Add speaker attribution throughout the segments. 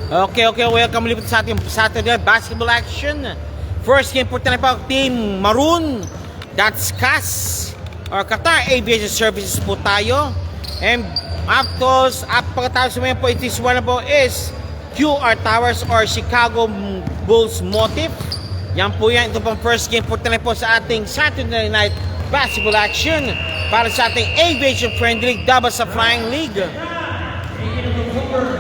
Speaker 1: Okay, welcome ulit sa ating Saturday basketball action. First game po tayo pa Team Maroon. That's CAS or Qatar Aviation Services po tayo. And pagkatapos sumayon po, this one po is QR Towers or Chicago Bulls Motif. Yan po yan. Ito pong first game po tayo po sa ating Saturday night basketball action para sa ating Aviation Friendly Double sa Flying League.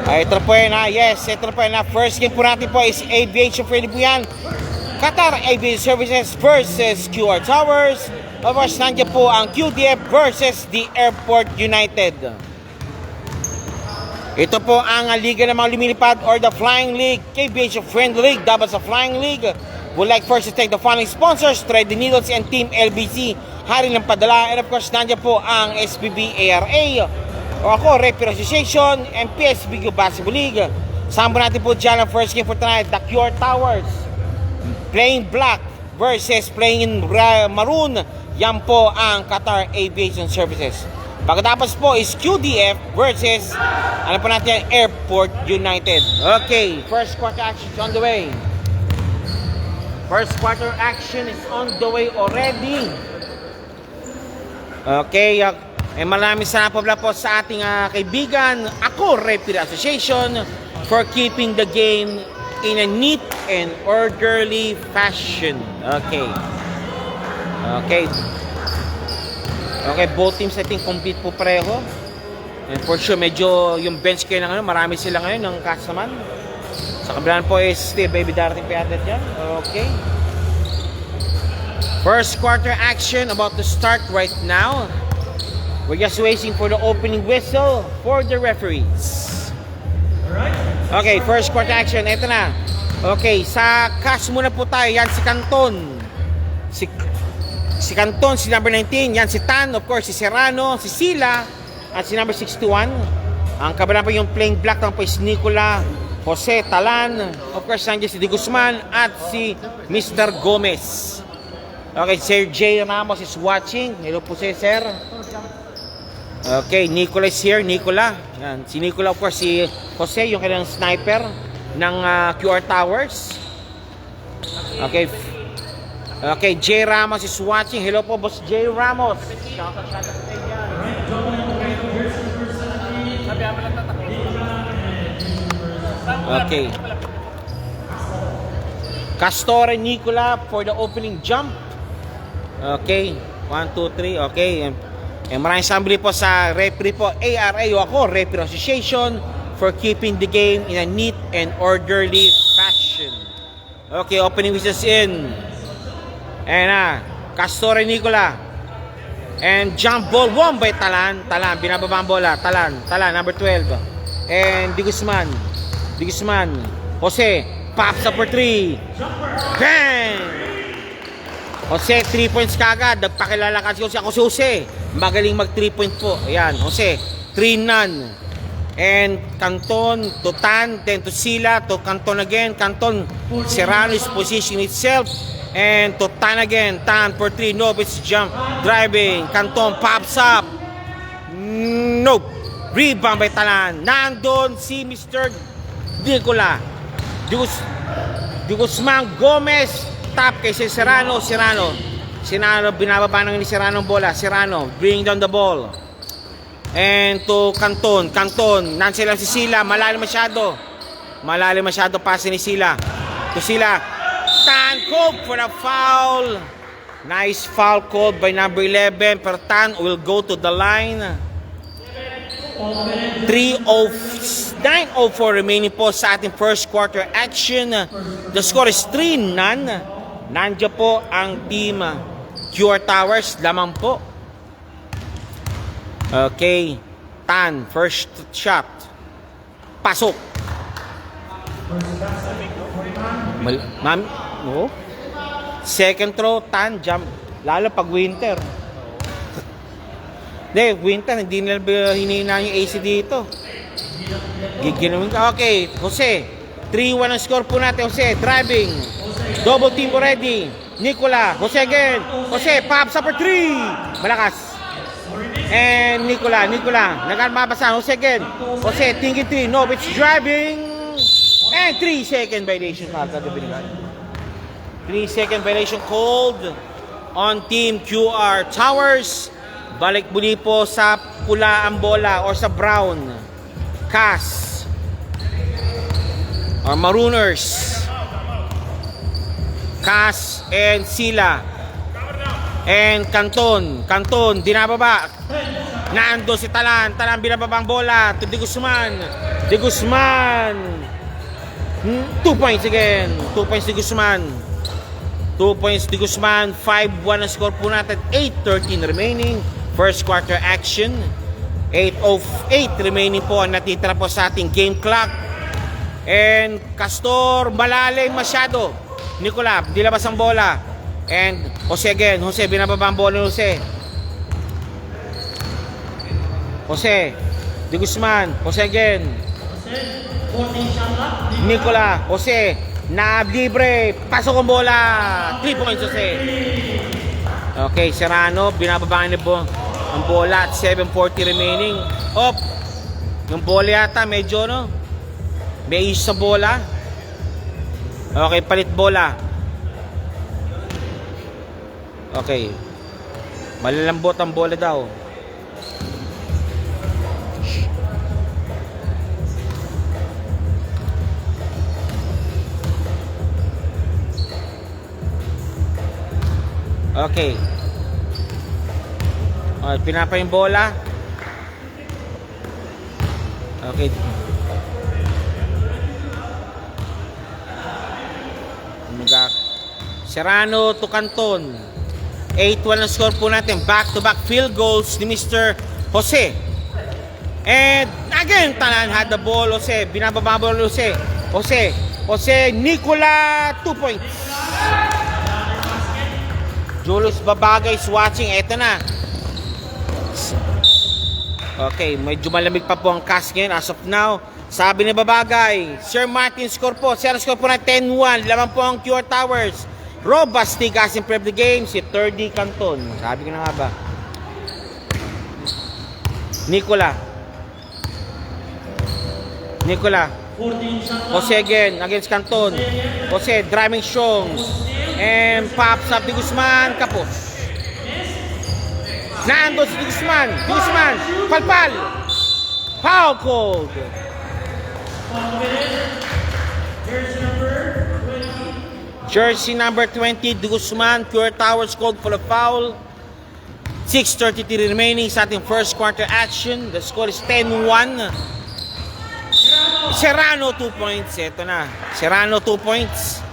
Speaker 1: Ito po yan ha. Yes, ito po yan ha. First game po natin po is Aviation Friendly po yan. Qatar Aviation Services versus QR Towers. Of course, nandiyan po ang QDF versus the Airport United. Ito po ang liga ng mga lumilipad or the Flying League, Aviation Friendly League, double sa Flying League. Would like first to thank the following sponsors, Thread the Needles and Team LBC, hari ng padala. And of course, nandiyan po ang SPB ARA, o ako, Referee Association, and PSBQ Basketball League. Sama natin po dyan ang first game for tonight, the QR Towers. Playing black versus playing maroon. Yan po ang Qatar Aviation Services. Pagkatapos po is QDF versus, ano po natin, Airport United. Okay, first quarter action is on the way. First quarter action is on the way already. Okay, maraming salamat po sa ating kaibigan, ako, Referee Association, for keeping the game in a neat and orderly fashion. Okay, both teams I think compete po pareho. And for sure, medyo yung bench kayo na ngayon, marami sila ngayon ng kasaman. Sa kabilaan po is still baby darating pa yata dyan. Okay. First quarter action about to start right now. We're just waiting for the opening whistle for the referees. Okay, first quarter action. Ito na. Okay, sa CAS muna po tayo. Yan si Canton. Si Canton, si number 19. Yan si Tan, of course, si Serrano, si Sila, at si number 61. Ang kabilang pa yung playing black ng po is Nicola, Jose Talan. Of course, nandiyan si De Guzman at si Mr. Gomez. Okay, Sir J. Ramos is watching. Hello po sir. Okay, Nicola is here. Nicola. Yan. Si Nicola, of course, si Jose, yung kailang sniper ng QR Towers. Okay. Okay, J. Ramos is watching. Hello po, Boss J. Ramos. Okay. Castore Nicola for the opening jump. Okay. 1, 2, 3. Okay. Maraming sambili po sa referee po, ARA o ako, Referee Association, for keeping the game in a neat and orderly fashion. Okay, opening whistles in. And Castore Nicola. And jump ball won by Talan, binababa ang bola. Talan, number 12. And De Guzman. Jose, pops up for 3. Bang! Jose, 3 points kagad. Nagpakilala kasi ako si Jose. Magaling mag 3 point po. Ayan, Jose. 3-none. And Canton to Tan, then to Sila, to Canton again. Canton, Serrano is positioning itself. And to Tan again. Tan for 3. Nope, it's jump. Driving. Canton pops up. Nope. Rebound by Talan. Nandun si Mr. Nicola. De Guzman, Gomez. Tap kay si Serrano. Serrano, binababa ng ni Serrano ang bola. Serrano, bring down the ball. And to Canton, nansi lang si Sila. Malalim masyado pass ni Sila. To Sila. Tan called for a foul. Nice foul called by number 11. Pero Tan will go to the line. 9:04 remaining po sa ating first quarter action. The score is 3-none. Nandiyan po ang team QR Towers. Lamang po. Okay. Tan, first shot. Pasok. No. Second throw, Tan, jump. Lalo pag winter. Hindi nila hinihina yung AC dito. Giginawin ka. Okay, Jose. 3-1 ang score po natin, Jose. Driving. Double team already. Nicola. Jose again. Jose, pops up for 3. Malakas. And Nicola. Nagamabasa. Jose again. Jose, thinking 3. No, it's driving. And 3-second violation kagad na binigay. 3-second violation called on Team QR Towers. Balik muli po sa pula ang bola or sa brown. Cas or Marooners. Cas and Sila. And Canton. Canton, dinababa. Naando si Talan. Talan binababa ang bola to De Guzman. De Guzman. 2 points again. 2 points De Guzman. 2 points De Guzman. 5-1 ang score po natin. 8:13 remaining. First quarter action. 8:08 remaining po ang natitira po sa ating game clock. And Castor, malalim masyado. Nicola, dilabas ang bola. And Jose again. Jose, binababa ang bola ni Jose. Jose. De Guzman. Jose again. Nicola. Jose. Na libre. Pasok ang bola. 3 points Jose. Okay, Serrano. Binababa ni ang bola at 7:40 remaining. Op. Yung bola yata medyo no. May issue sa bola. Okay, palit bola. Okay. Malalambot ang bola daw. Okay. Okay, pinapa yung bola. Okay. Serrano to Canton. 8-1 ang score po natin. Back-to-back field goals ni Mr. Jose. And again, Talan had the ball. Jose, binababa ball Jose. Jose, Nicola, 2 points. Julius Babagay is watching. Eto na. Okay, medyo malamig pa po ang cast ngayon as of now. Sabi ni Babagay, Sir Martin score po. Sir score po na 10-1. Laman po ang QR Towers. Robasti casting prep the game. Si 3D Canton. Sabi ko na nga ba. Nicola. Jose again against Canton. Jose driving strong. And pops up De Guzman. Kapos. Naando si De Guzman. Palpal. Foul called. Jersey number 20, De Guzman. QR Towers called for a foul. 6:33 remaining sa ating first quarter action. The score is 10-1. Serrano 2 points. Ito na. Serrano 2 points.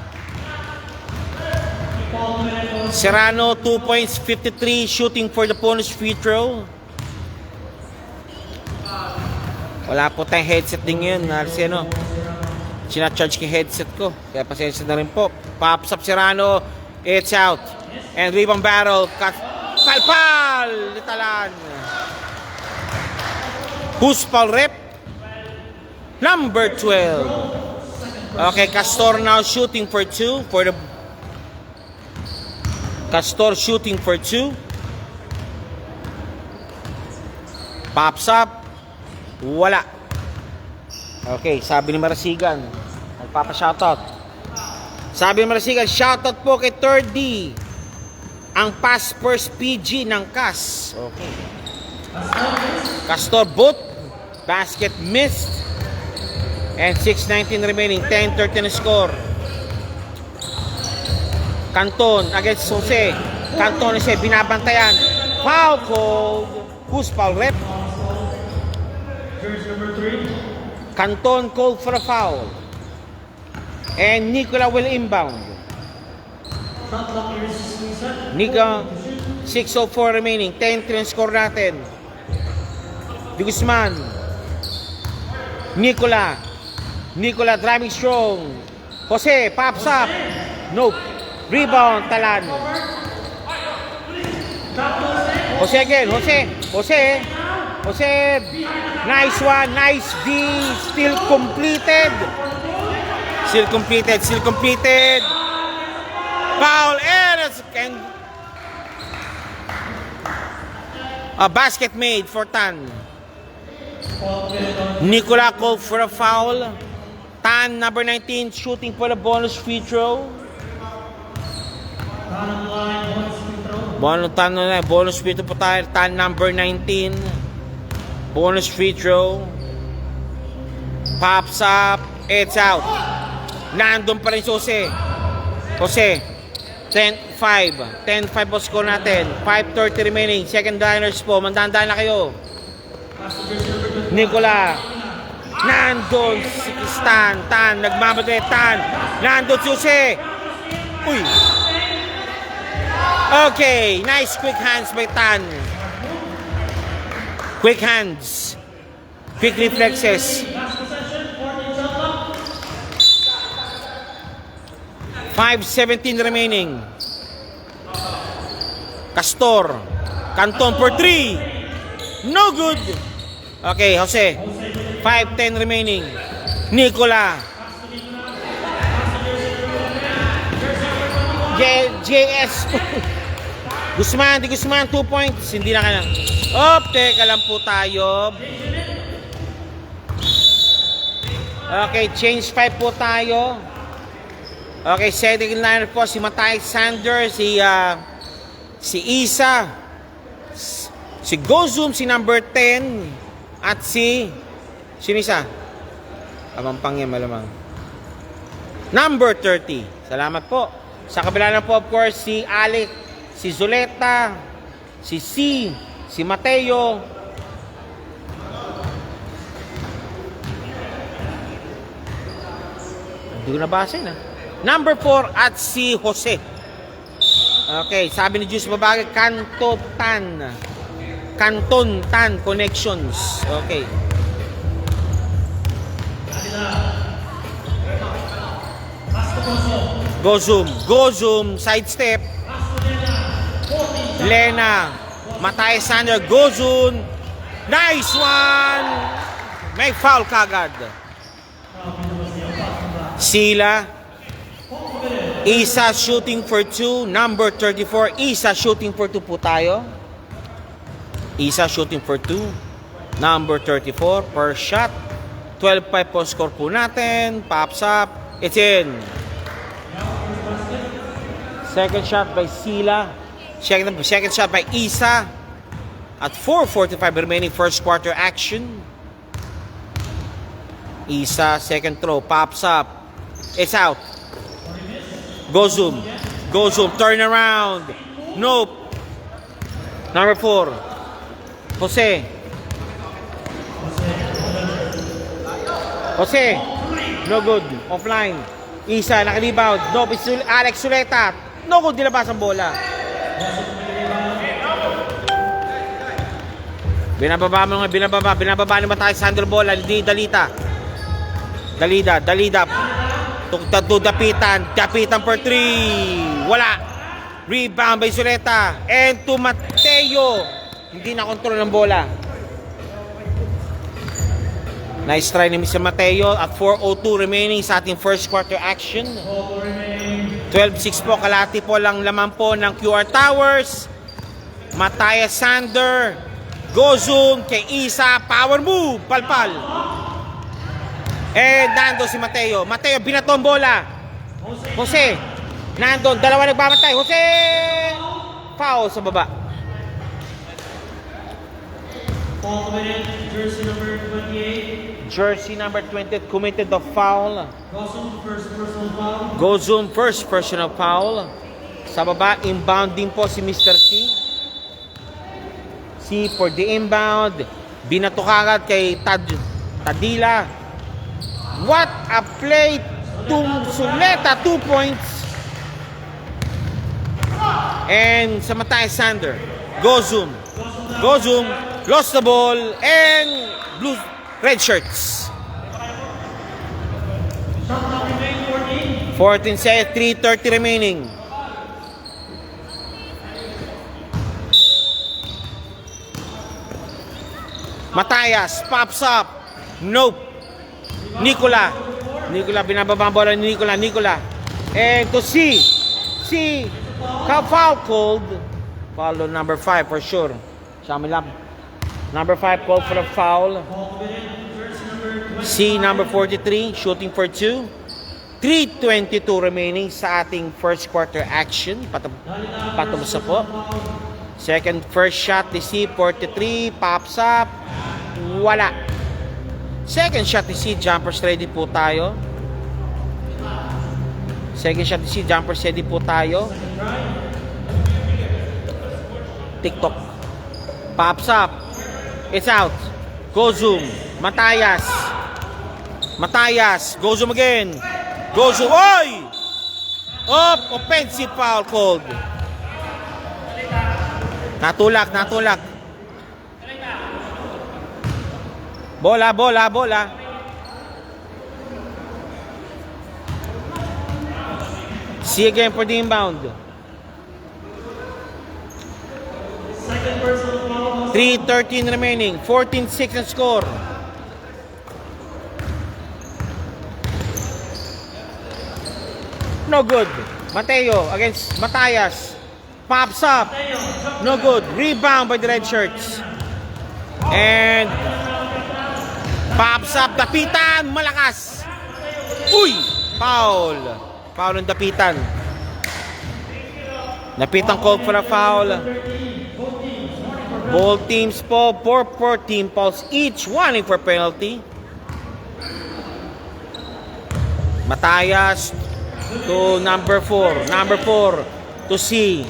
Speaker 1: Serrano 2 points, 53 shooting for the bonus free throw. Wala po tayong headset din ngayon. Kasi ano, sinacharge ko headset ko. Kaya pasensya na rin po. Pops up Serrano. It's out. And rebound battle. Palpal! Litalan. Who's foul rep? Number 12. Okay, Castor now shooting for 2 for the Castor shooting for 2. Pops up. Wala. Okay, sabi ni Marasigan. Nagpapa-shoutout. Sabi ni Marasigan, shoutout po kay 3D. Ang pass first PG ng CAS. Okay. Castor boot. Basket missed. And 6:19 remaining. 10-13 score. Canton against Jose. Canton Jose binabantayan. Foul called. Who's foul rep? Canton called for a foul. And Nicola will inbound. Nicola 6:04 remaining. 10-3 score natin. De Guzman. Nicola driving strong. Jose pops up. Nope. Rebound, Talan. Jose again. Jose. Nice one. Nice D. Still completed. Foul. And a basket made for Tan. Nicola called for a foul. Tan Tan, number 19, shooting for the bonus free throw. Bonus free throw po tayo. Tan, number 19. Bonus free throw. Pops up. It's out. Nandun pa rin si Jose. 10-5. 10-5 po score natin. 5:30 remaining. Second diners po. Mandaan-daan na kayo. Nicola. Nandun si Stan. Tan. Nagmamadali. Tan. Nandun si Jose. Uy. Okay. Nice quick hands by Tan. Quick hands. Quick reflexes. 5:17 remaining. Castor. Canton for 3. No good. Okay, Jose. 5:10 remaining. Nicola. JS. Guzman, 2 points. Hindi na kaya. Teka lang po tayo. Okay, change 5 po tayo. Okay, setting liner po si Matay Sander, si Isa, si Gozum, si number 10, at si isa? Amampang yan malamang. Number 30. Salamat po. Sa kabila na po, of course, si Alex, si Zuleta, si Mateo, hindi ko nabasa na. Number 4 at si Jose. Okay, sabi ni Juice Babagay, Canton Tan Connections. Okay. Gozum, sidestep. Lena, Matay Sander, Gozun. Nice one! May foul kagad. Sila. Isa shooting for 2, number 34. Isa shooting for 2 po tayo. Isa shooting for 2, number 34 per shot. 12-5 po score po natin. Pops up. It's in. Second shot by Sila. Second shot by Isa. At 4:45 remaining first quarter action. Isa, second throw. Pops up. It's out. Gozum, turn around. Nope. Number 4. Jose. No good. Offline. Isa, nakalibawd. Nope, it's Alex Zuleta. No good, nilabas ang bola. Binababa naman tayo sa Sandro bola. Dalida. Dapitan for 3. Wala. Rebound by Zuleta. And to Mateo. Hindi na kontrol ng bola. Nice try ni Mr. Mateo at 4:02 remaining sa ating first quarter action. 12-6 po. Kalahati po lang laman po ng QR Towers. Mataya Sander. Gozum kay Isa. Power move. Palpal. Nando si Mateo. Mateo, binatong bola. Jose. Nandun. Dalawa nagbabantay. Jose! Foul sa baba.
Speaker 2: Foul committed. Jersey number 28.
Speaker 1: Jersey number 20 committed the foul.
Speaker 2: Gozum, first personal foul.
Speaker 1: Gozum, first personal foul. Sa baba, inbound din po si Mr. C. For the inbound. Binato kagad kay Tadila. What a play to Zuleta, 2 points. And sa Matay Sander, Gozum, lost the ball, and blue red shirts. 14 seconds, 3:30 remaining. Matayas pops up. Nope. Nicola, binababa ang bola ni Nicola. And to see foul called. Foul on number 5 for sure. Number 5 called for a foul. C, number 43, shooting for 2. 3:22 remaining sa ating first quarter action. Patapos na po. First shot ni C, 43, pops up. Wala. Second shot ni C, jumpers ready po tayo. Jumpers ready po tayo. TikTok. Pops up. It's out. Go zoom. Matayas. Go zoom again. Go zoom. Oy! Up. Offensive foul called. Natulak. Bola. See again for the inbound.
Speaker 2: Second personal foul.
Speaker 1: 3:13 remaining. 14-6 ang score. No good. Mateo against Matayas. Pops up. No good. Rebound by the red shirts. And pops up. Dapitan. Malakas. Uy! Foul. Foul ng dapitan. Dapitan called for a foul. Both teams po, 4 team fouls each, one for penalty. Matayas to number 4. Number 4 to C.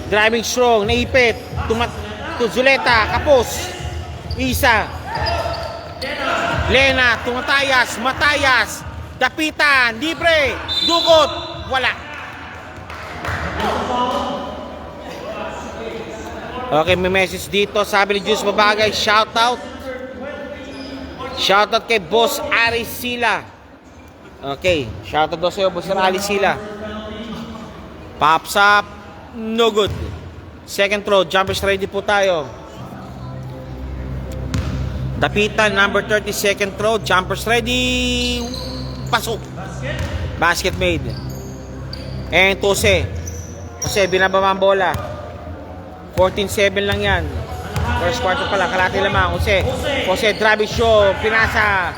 Speaker 1: Driving strong, naipit. To Zuleta, kapos. Isa. Lena, to Matayas. Dapitan, libre. Dugot, wala. Okay, may message dito. Sabi ni Juice Babagay, shoutout kay Boss Arisila. Okay, shoutout daw sa'yo, Boss Arisila. Pops up, no good. Second throw, jumpers ready po tayo. Dapitan, number 30, second throw, jumpers ready. Pasok. Basket made. And Jose, binababa ang bola. 14-7 lang yan. First quarter pa lang, kalahati lamang. Jose, driving show, pinasa.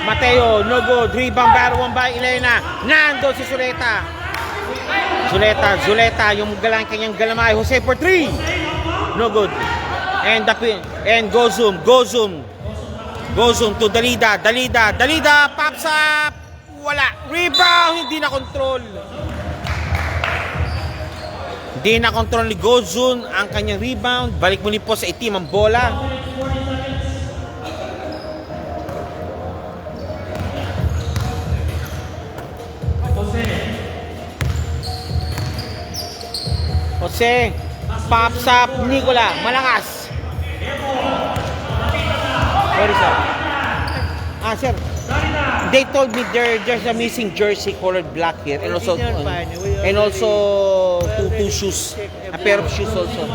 Speaker 1: Mateo, no good. Rebound, one by Elena. Nando si Zuleta, yung kanyang galamay. Jose for 3. No good. And go zoom to Dalida, pops up. Wala. Rebound, hindi na control ni Gozun ang kanyang rebound. Balik muli po sa itim ang bola. Jose, pops up, Nicola, malakas. Sorry, sir. Sir, they told me there's a missing jersey colored black here, and also two shoes, a pair of shoes also.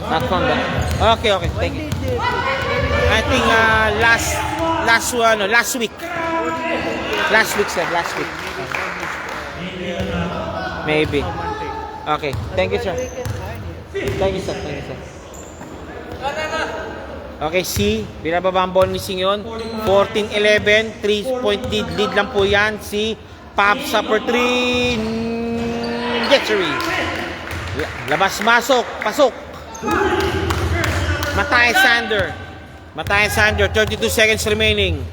Speaker 1: Not found that. Okay, thank you. I think last week, sir, last week. Maybe. Okay, thank you, sir. Okay, C, binababa ang ball ni Singon. 14-11, 3-point lead lang po yan. C, pops up for 3. Getchery. Labas-masok, pasok. Matay Sander, 32 seconds remaining.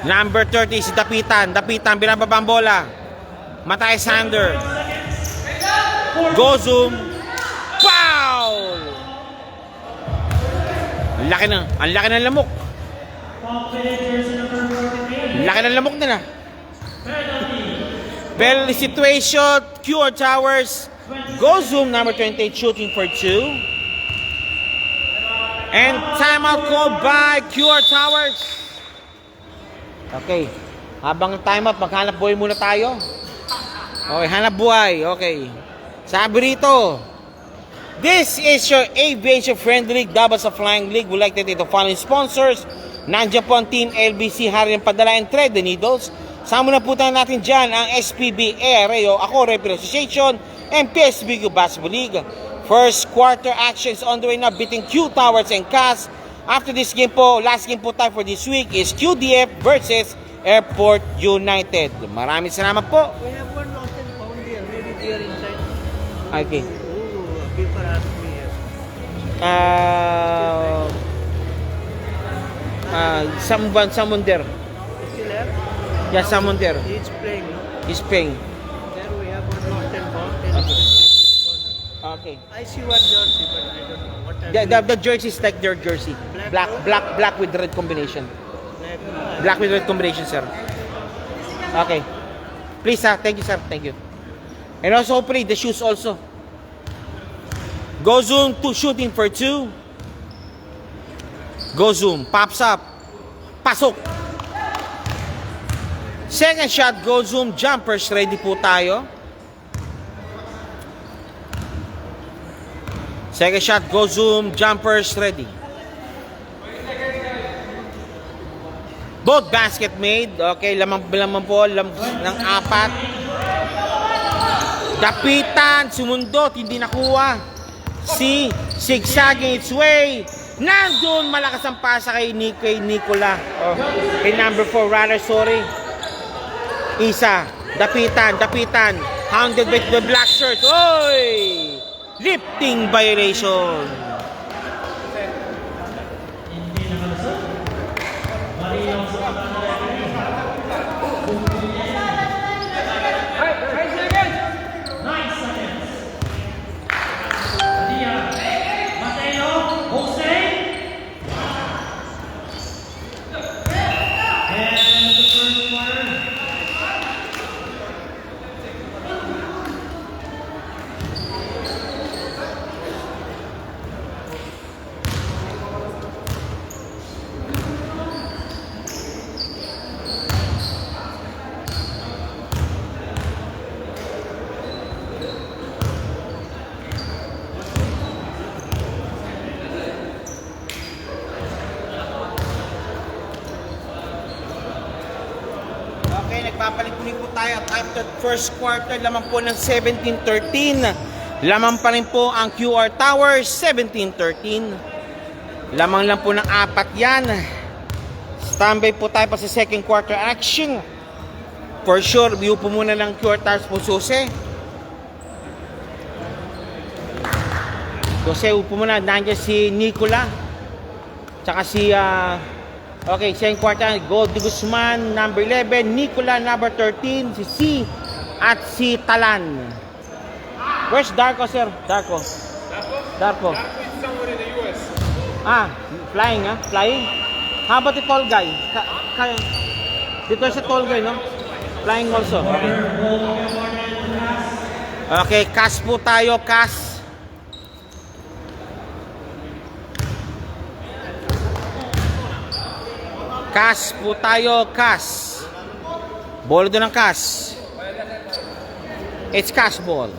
Speaker 1: Number 30 si Dapitan, binababa ang bola. Matay Sander. Go zoom. Foul! Ang laki ng lamok. Nila. Bell situation, QR Towers. Go zoom, number 28, shooting for 2. And timeout called by QR Towers. Okay. Habang timeout, maghanap buhay muna tayo. Okay, hanap buhay. Okay. Sabi rito, this is your aviation friendly league, Dabas of Flying League. We'd like to thank the following sponsors. Nandiyan po ang Team LBC, Hari ng Padala and Thread the Needles. Sama na po tayo natin dyan ang SPB Aereo, Ako Repair Association, and PSBQ Basketball League. First quarter actions on the way now between Q Towers and CAS. After this game po, last game po tayo for this week is QDF versus Airport United. Maraming salamat po.
Speaker 2: We have one lost and found here. Maybe they are inside.
Speaker 1: Okay.
Speaker 2: Oh, people ask me here.
Speaker 1: Someone there.
Speaker 2: Still have?
Speaker 1: Yeah, someone there.
Speaker 2: He's playing, no?
Speaker 1: He's playing.
Speaker 2: There we have one lost and found. And
Speaker 1: Okay.
Speaker 2: this corner.
Speaker 1: Okay.
Speaker 2: I see one jersey, but I don't know what time.
Speaker 1: The jersey is like their jersey. Black with red combination. Black with red combination, sir. Okay. Please, sir. Thank you, sir. Thank you. And also, hopefully, the shoes also. Go zoom to shooting for 2. Go zoom. Pops up. Pasok. Second shot, go zoom. Jumpers, ready po tayo. Second shot, go zoom. Jumpers, ready. Both basket made. Okay, lamang po ng 4. Dapitan, sumundot, hindi nakuha. C, zigzagging its way. Nandun, malakas ang pasa kay Nicola. Kay number 4, rather, sorry. Isa, dapitan. Hounded by the black shirt. Oy! Lifting violation. Nagpapalit po tayo at after first quarter, lamang po ng 17-13. Lamang pa rin po ang QR Towers, 17-13. Lamang lang po ng 4 yan. Standby po tayo pa sa second quarter action. For sure, view po muna ng QR Towers po Jose. Jose, upo muna. Nandiyan si Nicola. Tsaka si... Okay, second quarter, Gold Guzman, number 11, Nicola, number 13, si C, at si Talan. Where's Darko, sir? Darko. Darko is somewhere in the US. Flying, Flying? How about the tall guy? Dito sa tall guy, no? Flying also. Okay, CAS po tayo, CAS. CAS po tayo, CAS. Ball doon ng CAS. It's CAS ball.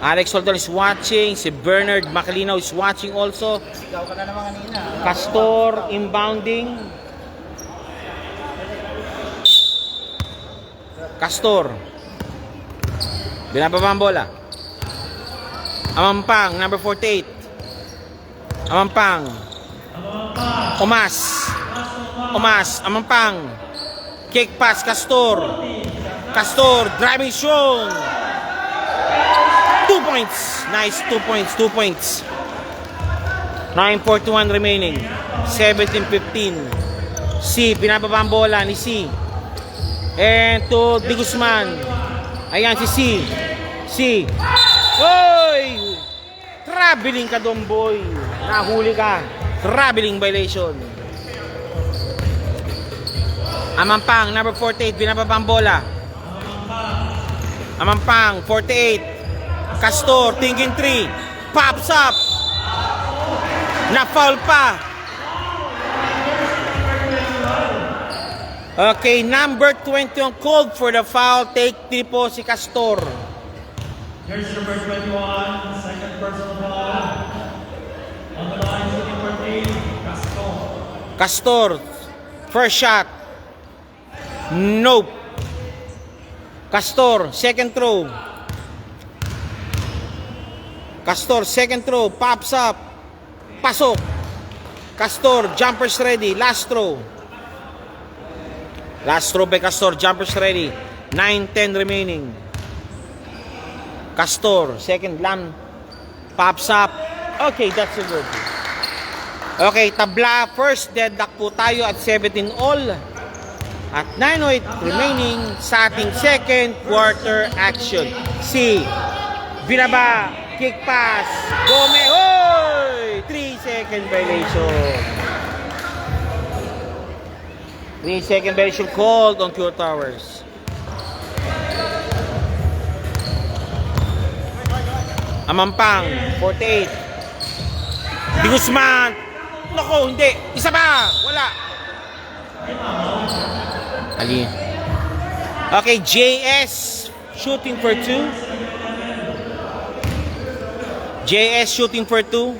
Speaker 1: Alex Soldol is watching. Si Bernard Macalino is watching also. Castor inbounding. Castor. Binababa ang bola. Amampang, number 48. Amampang. Omas, Amampang. Kick pass, Castor, driving strong. 2 points. Nice, 2 points. 9:41 remaining. 17-15. C, pinababa ang bola ni C. And to Di Guzman. Ayan si C. Oy! Traveling ka doon, boy. Nahuli ka. Traveling violation. Amampang, number 48, binababa ang bola. Amampang, 48. Castor, thinking 3. Pops up. Na-foul pa. Okay, number 20 on called for the foul. Take 3 po si Castor.
Speaker 2: Here's number 21, second personal foul. On the line, shooting for 3,
Speaker 1: Castor, first shot. Nope. Castor, second throw. Castor, second throw. Pops up. Pasok. Castor, jumpers ready. Last throw. Last throw by Castor. Jumpers ready. 9-10 remaining. Castor, second lam. Pops up. Okay, that's a good. Okay, tabla. First deadlock po tayo at 17 all. At 9:08 remaining sa ating second quarter action. C. Binaba. Kick pass. Gome. Oy! 3-second violation. 3-second violation called on Pure Towers. Amampang. 48. Di Guzman. Nako, hindi. Isa pa. Wala. Ali. Okay, JS shooting for 2. JS shooting for 2.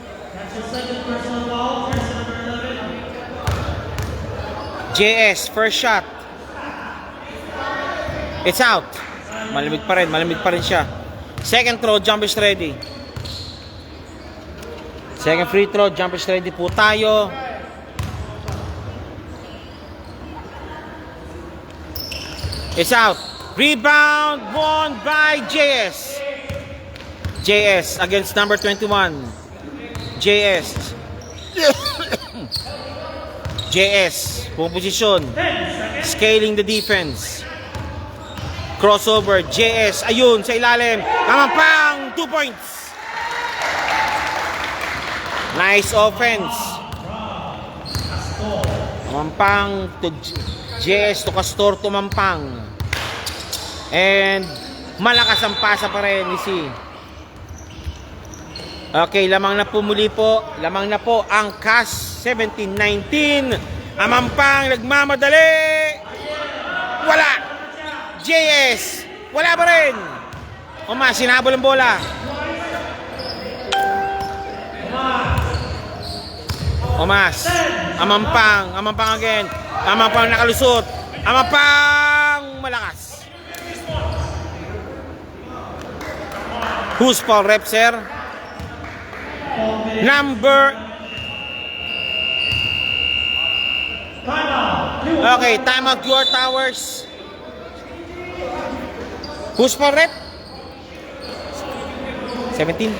Speaker 1: JS first shot. It's out. Malamig pa rin siya. Second throw, jumpers ready. Second free throw, jumpers ready po tayo. It's out. Rebound won by JS. JS against number 21. JS. JS. Pong posisyon. Scaling the defense. Crossover. JS. Ayun, sa ilalim. Amampang. 2 points. Nice offense. Amampang to JS to Castor to Mampang. And malakas ang pasa pa rin ni C. Okay, lamang na po muli po. Lamang na po ang CAS 17-19. Amampang nagmamadali. Wala. JS. Wala pa rin. Oma, sinabol ang bola. Omas. Amampang. Amampang again. Amampang nakalusot. Amampang malakas. Who's Paul Repser? Number. Okay, timeout your Towers. Who's Paul Rep? 17.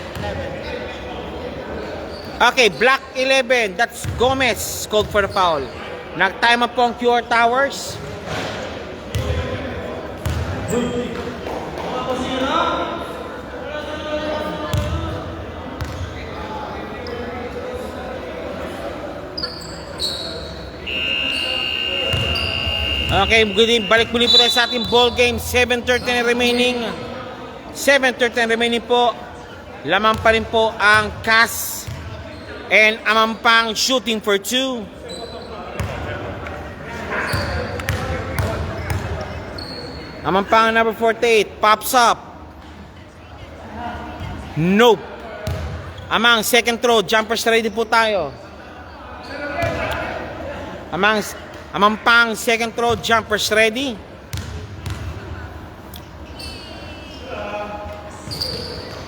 Speaker 1: Okay, black 11. That's Gomez called for the foul. Nag-time up po ang QR Towers. Okay, balik muli po tayo sa ating ball game. 7:13 remaining. 7:13 remaining po. Lamang pa rin po ang CAS and Amampang shooting for 2. Amampang number 48 pops up. Nope. Amang second throw, jumpers ready po tayo. Amampang second throw, jumpers ready.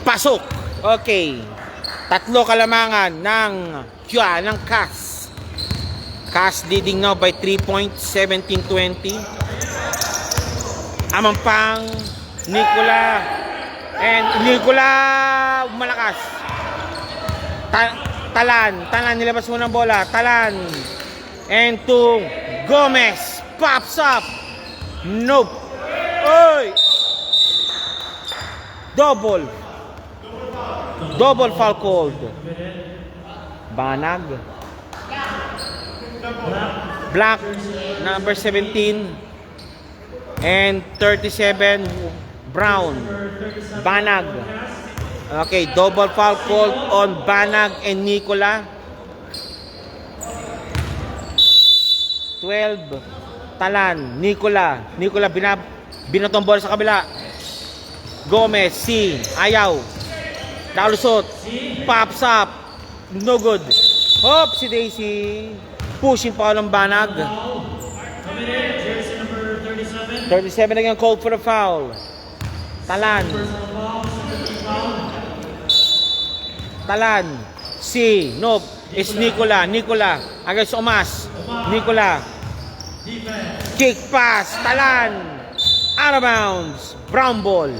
Speaker 1: Pasok. Okay. Tatlo kalamangan ng CAS. CAS leading now by 3 points, 17-20. Amampang, Nicola malakas. Talan nilabas mo ng bola. Talan and to Gomez pops up. Nope. Oy. Double foul called. Banag. Black number 17 and 37 Brown. Banag. Okay, double foul called on Banag and Nicola. 12 Talan, Nicola binatong bola sa kabila. Gomez, C, ayaw. Nakalusot. Pops up. No good. Hop, si Daisy. Pushing pa ng Banag.
Speaker 2: Jersey number 37.
Speaker 1: 37 again called for the foul. Talan. Talan. Si. Nope. It's Nicola. Nicola. Against Omas. Nicola. Kick pass. Talan. Out of bounds. Brown ball.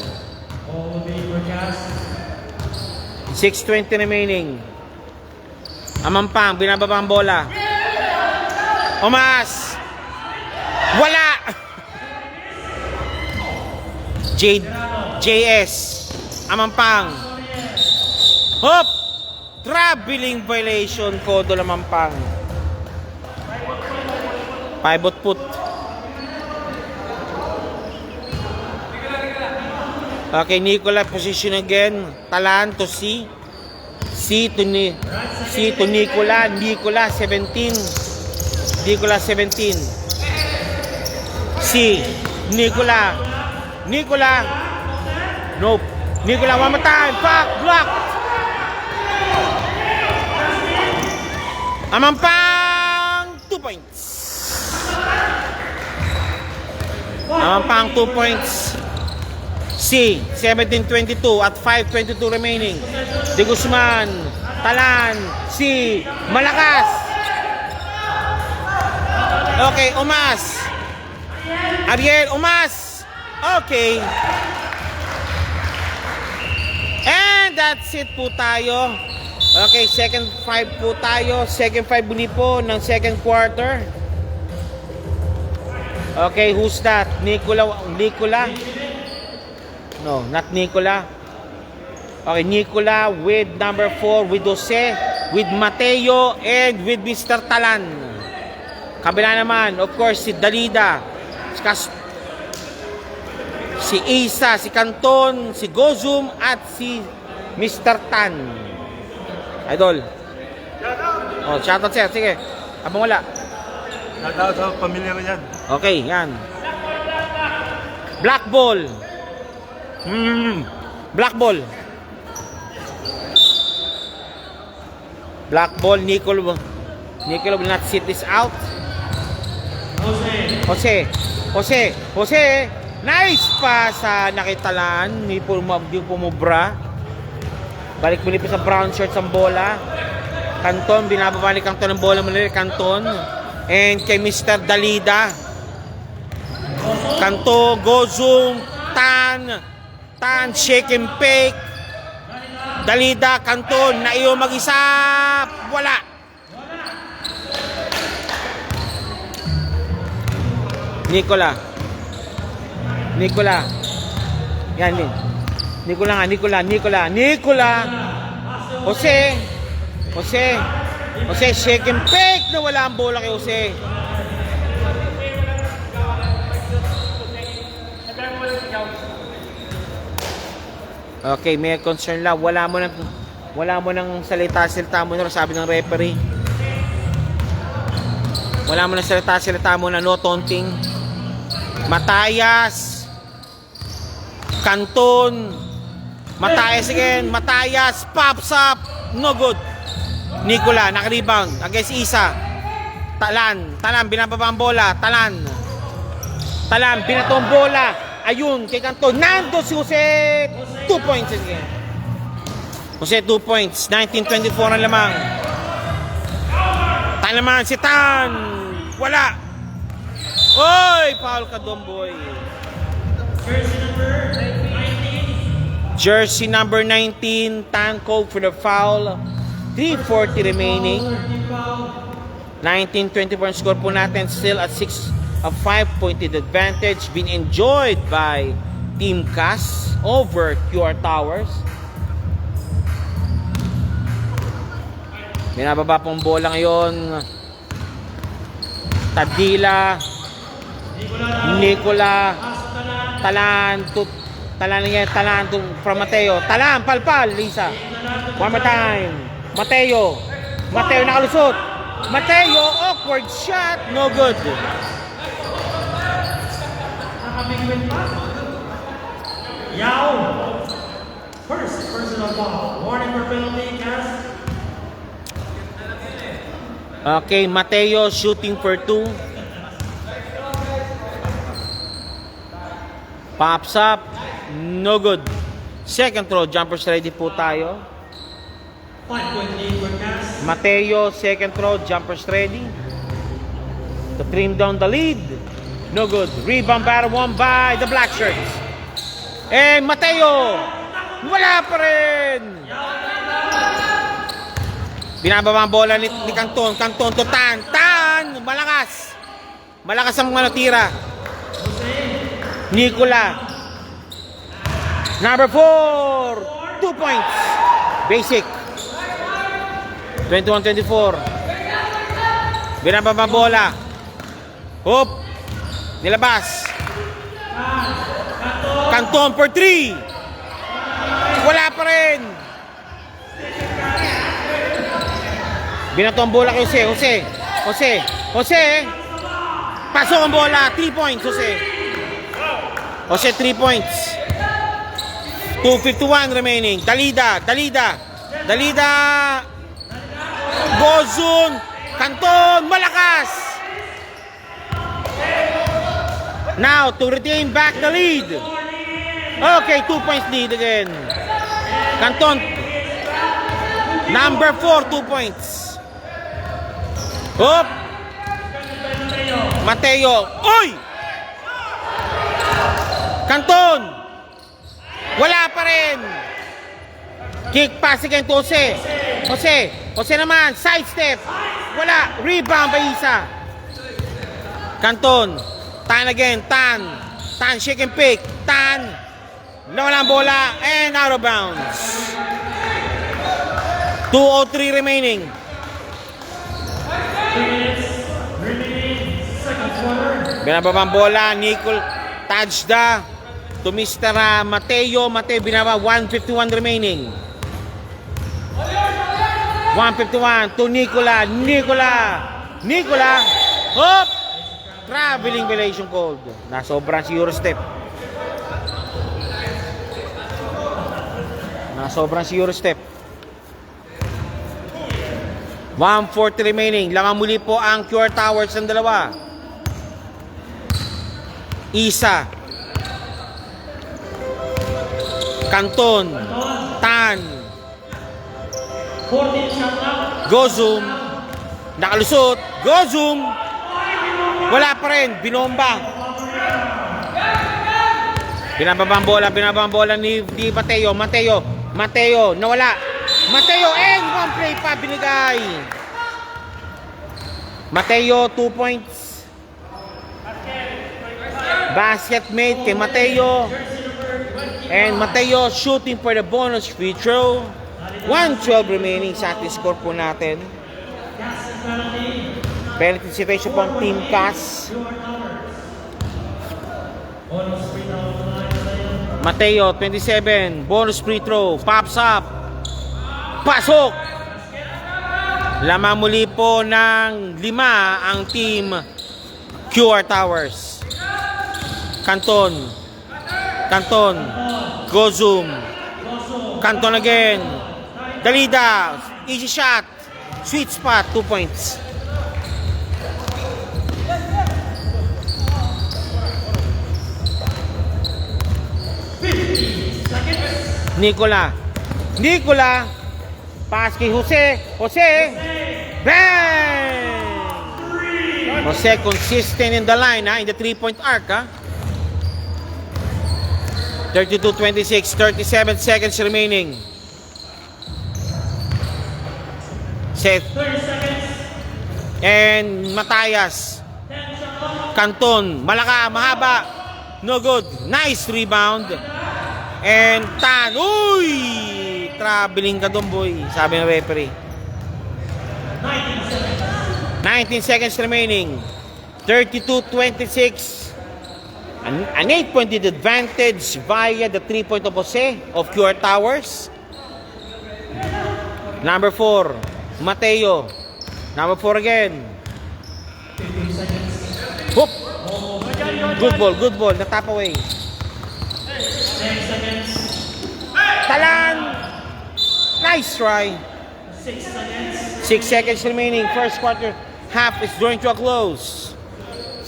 Speaker 1: 6:20 remaining. Amampang. Binababa ang bola. Omas. Wala. JS. Amampang. Hop. Traveling violation. Kodo Amampang. Pivot put. Okay, Nicola position again. Talan to C. C to Nicola. Nicola 17. Nicola 17. C. Nicola. Nicola. Nope. Nicola one more time. Fuck. Block. Amampang 2 points. Amampang 2 points. C. 17-22 at 5:22 remaining. De Guzman. Talan. C. Malakas. Okay, Omas. Ariel Omas. Okay. And that's it po tayo. Okay, second 5 po tayo. Second 5 muli po ng second quarter. Okay, who's that? Nicola? No, not Nicola. Okay, Nicola with number 4, with Jose, with Mateo, and with Mr. Talan. Kabila naman, of course, si Dalida, si Isa, si Canton, si Gozum, at si Mr. Tan. Idol. Oh, shoutout sir. Sige. Abang wala.
Speaker 3: Shoutout sa pamilya ko yan.
Speaker 1: Okay, yan. Black ball. Black ball. Black ball. Nicolo will not sit this out. Jose. Nice pass sa nakitalan. Di pumubra. Balik muli pa sa brown shirts ang bola. Canton, binababalik Canton ng bola muli. Canton. And kay Mr. Dalida. Canto, Gozum, Tan, shake and fake. Dalida, Canton, na iyo mag-isa. Wala. Nicola. Yan din. Nicola. Jose, shake and fake na wala ang bola kay Jose. Okay, may concern lang. Wala mo nang salita mo na sabi ng referee. Wala mo nang salita mo na no taunting. Matayas. Canton. Matayas again. Matayas. Pops up. No good. Nicola, naka-rebound. Against Isa. Talan, binababa ang bola. Talan, binato ang bola. Ayun, kay Canton. Nando si Jose. 2 points again. Jose, 2 points. 19-24 ang lamang. Tan naman si Tan. Wala. Oy, foul ka doon, boy. Jersey number 19, Tan called for the foul. 3:40 remaining. 19-24 score po natin. Still at 5-pointed advantage. Been enjoyed by Team Cas over QR Towers. Binababa pong bola ngayon. Tadila. Nicola. Talan from Mateo. Talan, palpal, Lisa. One more time. Mateo nakalusot. Mateo, awkward shot. No good.
Speaker 2: Yao. First personal foul. Warning for penalty, Cas.
Speaker 1: Okay, Mateo shooting for 2. Pops up. No good. Second throw. Jumpers ready po tayo.
Speaker 2: 5-point lead for Cass.
Speaker 1: Mateo, second throw. Jumpers ready. To trim down the lead. No good. Rebound battle won by the black shirts. And Mateo. Wala pa rin. Binababa ang bola ni Canton. Canton to Tan. Tan! Malakas. Malakas ang mga natira. Nicola. Number 4. 2 points. Basic. 21-24. Binababa ang bola. Hop. Nilabas. Canton for 3. Wala pa rin. Binato ang bola kay Jose. Pasok ang bola. 3 points, Jose. 3 points. 2:51 remaining. Dalida. Bozun. Canton. Malakas. Now, to retain back the lead. Okay, 2 points lead again. Canton. Number 4, 2 points. Hop. Mateo. Uy! Canton. Wala pa rin. Kick pass again to Jose. Jose naman. Side step. Wala. Rebound by Isa. Canton. Tan again. Tan shake and pick. Tan. Nawala ang bola. And out of bounds. 2:03 remaining.
Speaker 2: 3 minutes remaining. Second quarter.
Speaker 1: Binababa ang bola. Nicole Tajda to Mr. Mateo. Mateo binaba. 1:51 remaining. 1:51 to Nicola. Hop! Traveling violation called. Nasobran si Eurostep. Nasobran si Eurostep. 1:40 remaining. Lamang muli po ang QR Towers ng dalawa. Isa. Canton. Tan.
Speaker 2: 14 shot out.
Speaker 1: Gozum. Nakalusot. Gozum. Wala pa rin. Binomba. Binababa ang bola ni Mateo. Mateo. Nawala. Mateo. And one play pa binigay. Mateo, 2 points. Basket made kay Mateo. And Mateo shooting for the bonus free throw. 1:12 remaining sa ating score po natin. Penalty situation po ang Team Cass. Mateo, 27. Bonus free throw. Pops up. Pasok. Lamang muli po ng 5 ang Team QR Towers. Canton. Gozum. Canton again. Dalida. Easy shot. Sweet spot. 2 points. Nicola. Pass kay Jose. Bang! Jose consistent in the line, in the 3-point arc, 32-26, 37 seconds remaining. Seth.
Speaker 2: 30 seconds.
Speaker 1: And Matayas. Canton. Mahaba. No good. Nice rebound. And Tan. Uy! Traveling ka doon, boy. Sabi ng referee. 19 seconds remaining. 32-26. An 8-point advantage via the 3-point of Jose of QR Towers. Number 4, Mateo. Number 4 again. Hoop! Good ball. Na-tap away.
Speaker 2: 10 seconds.
Speaker 1: Talan! Nice try.
Speaker 2: 6 seconds.
Speaker 1: 6 seconds remaining. First quarter half is drawing to a close.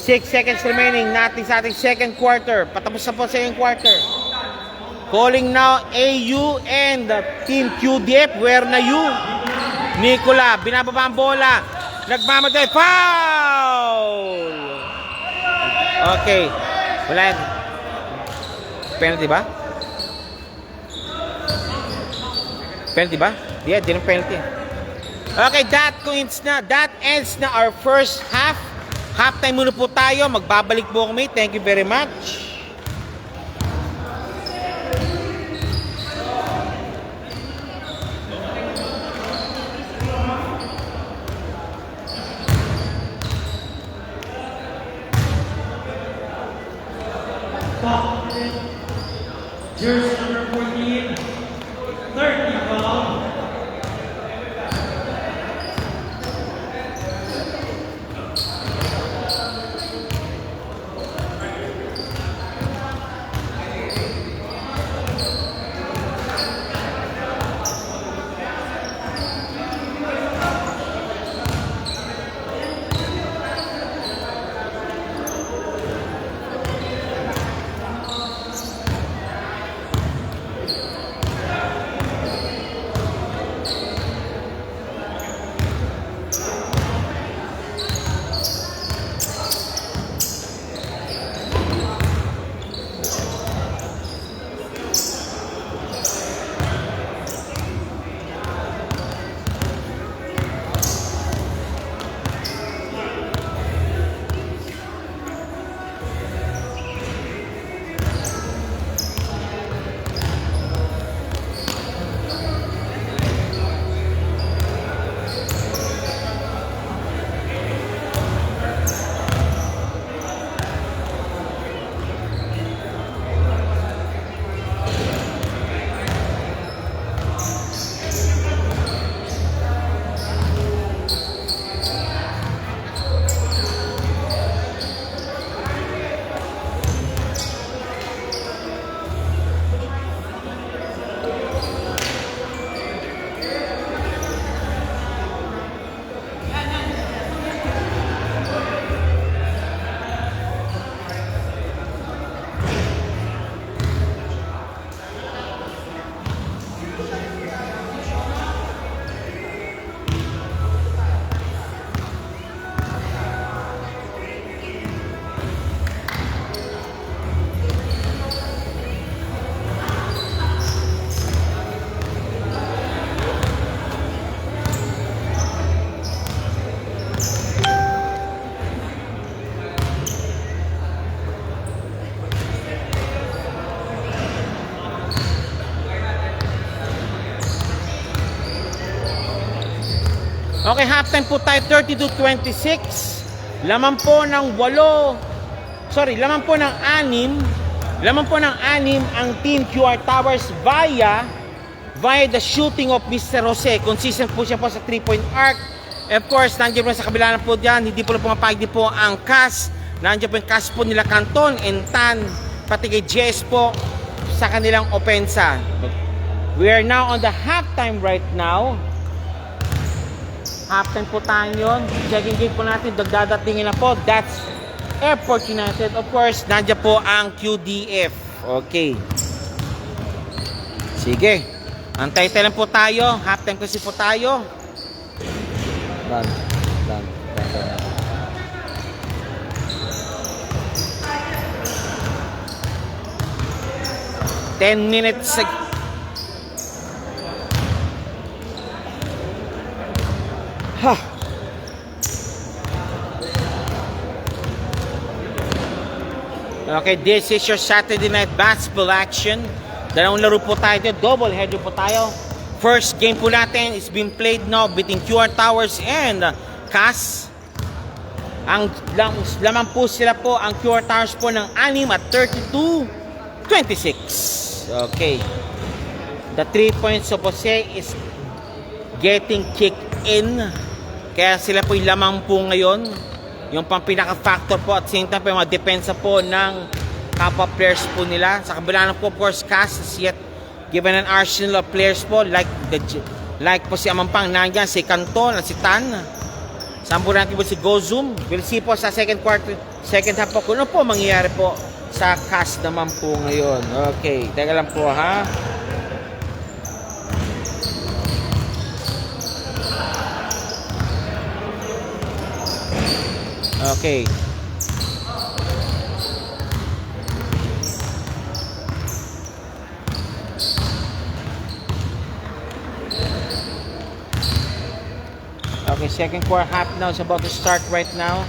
Speaker 1: 6 seconds remaining natin sa ating second quarter. Patapos na po second quarter. Calling now AU and Team QDF. Where na you? Nicola, binababa ang bola. Nagmamatay. Foul! Okay. Wala yan. Penalty ba? Penalty ba? Di yan penalty. Okay, that ends na our first half. Halftime muna po tayo. Magbabalik po kami. Thank you very much.
Speaker 2: Jersey number 14, 30 foul.
Speaker 1: Okay, halftime po tayo, 32-26. Laman po ng 6 ang Team QR Towers via the shooting of Mr. Jose. Consistent po siya po sa 3-point arc. Of course, nandiyan po sa kabila na po dyan, hindi po na pumapayag din po ang CAS. Nandiyan po yung CAS po nila Canton and Tan, pati kay JS po sa kanilang opensa. We are now on the halftime right now. Halftime po tayo yun. Checking game po natin. Dagdadatingin na po. That's Airport United. Of course, nandiyan po ang QDF. Okay. Sige. Antay lang po tayo. Halftime kasi po tayo. Done. 10 minutes. Okay, this is your Saturday night basketball action. Dalawang laro po tayo dito. Double header po tayo. First game po natin is being played now between QR Towers and CAS. Ang laman po sila po, ang QR Towers po ng 6 at 32-26. Okay. The 3 points of Jose is getting kicked in. Kaya sila po yung lamang po ngayon. Yung pang pinaka-factor po at same time po yung mga depensa po ng kapwa players po nila. Sa kabila na po, of course, CAS is yet given an arsenal of players po like po si Amampang nandiyan, si Canton at si Tan. Sampo natin po si Gozum. We'll see po sa second quarter second half po. Kung ano po mangyayari po sa cast naman po ngayon. Okay, teka lang po ha. Okay. Okay, second quarter half now is about to start right now.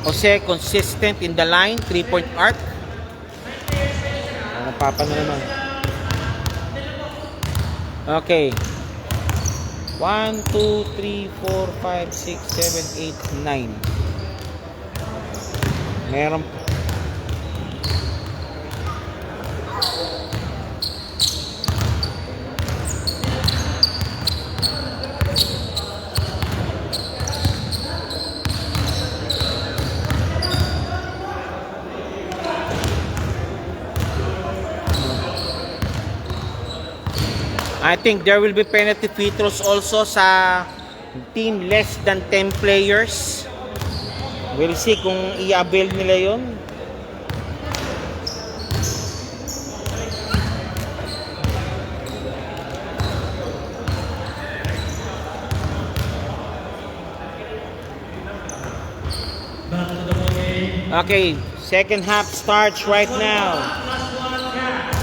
Speaker 1: Jose consistent in the line, 3-point arc. Napapa na naman. Okay. 1, 2, 3, 4, 5, 6, 7, 8, 9. Meron. I think there will be penalty free throws also sa team less than 10 players. We'll see kung i-avail nila yon.
Speaker 2: Back to the ball game.
Speaker 1: Okay, second half starts right now.
Speaker 2: Last one catch.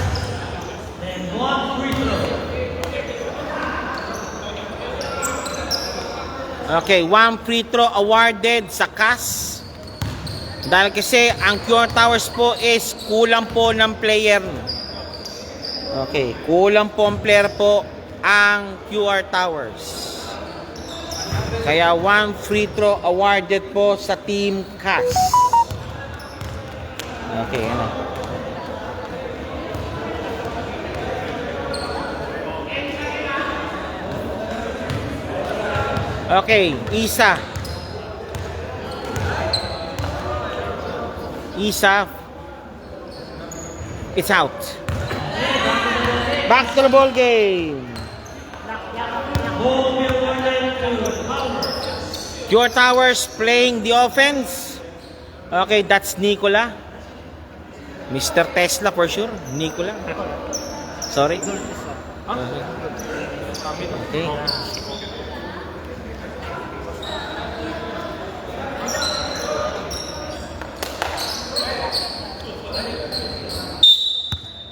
Speaker 2: And one free throw.
Speaker 1: Okay, one free throw awarded sa CAS. Dahil kasi ang QR Towers po is kulang po ng player. Okay, kulang po ang player po ang QR Towers. Kaya one free throw awarded po sa team CAS. Okay, ano. Okay, Isa. It's out. Back to the ball game.
Speaker 2: Ball will awarded to Power.
Speaker 1: Your Towers playing the offense. Okay, that's Nicola. Mr. Tesla for sure. Nicola. Sorry. Okay.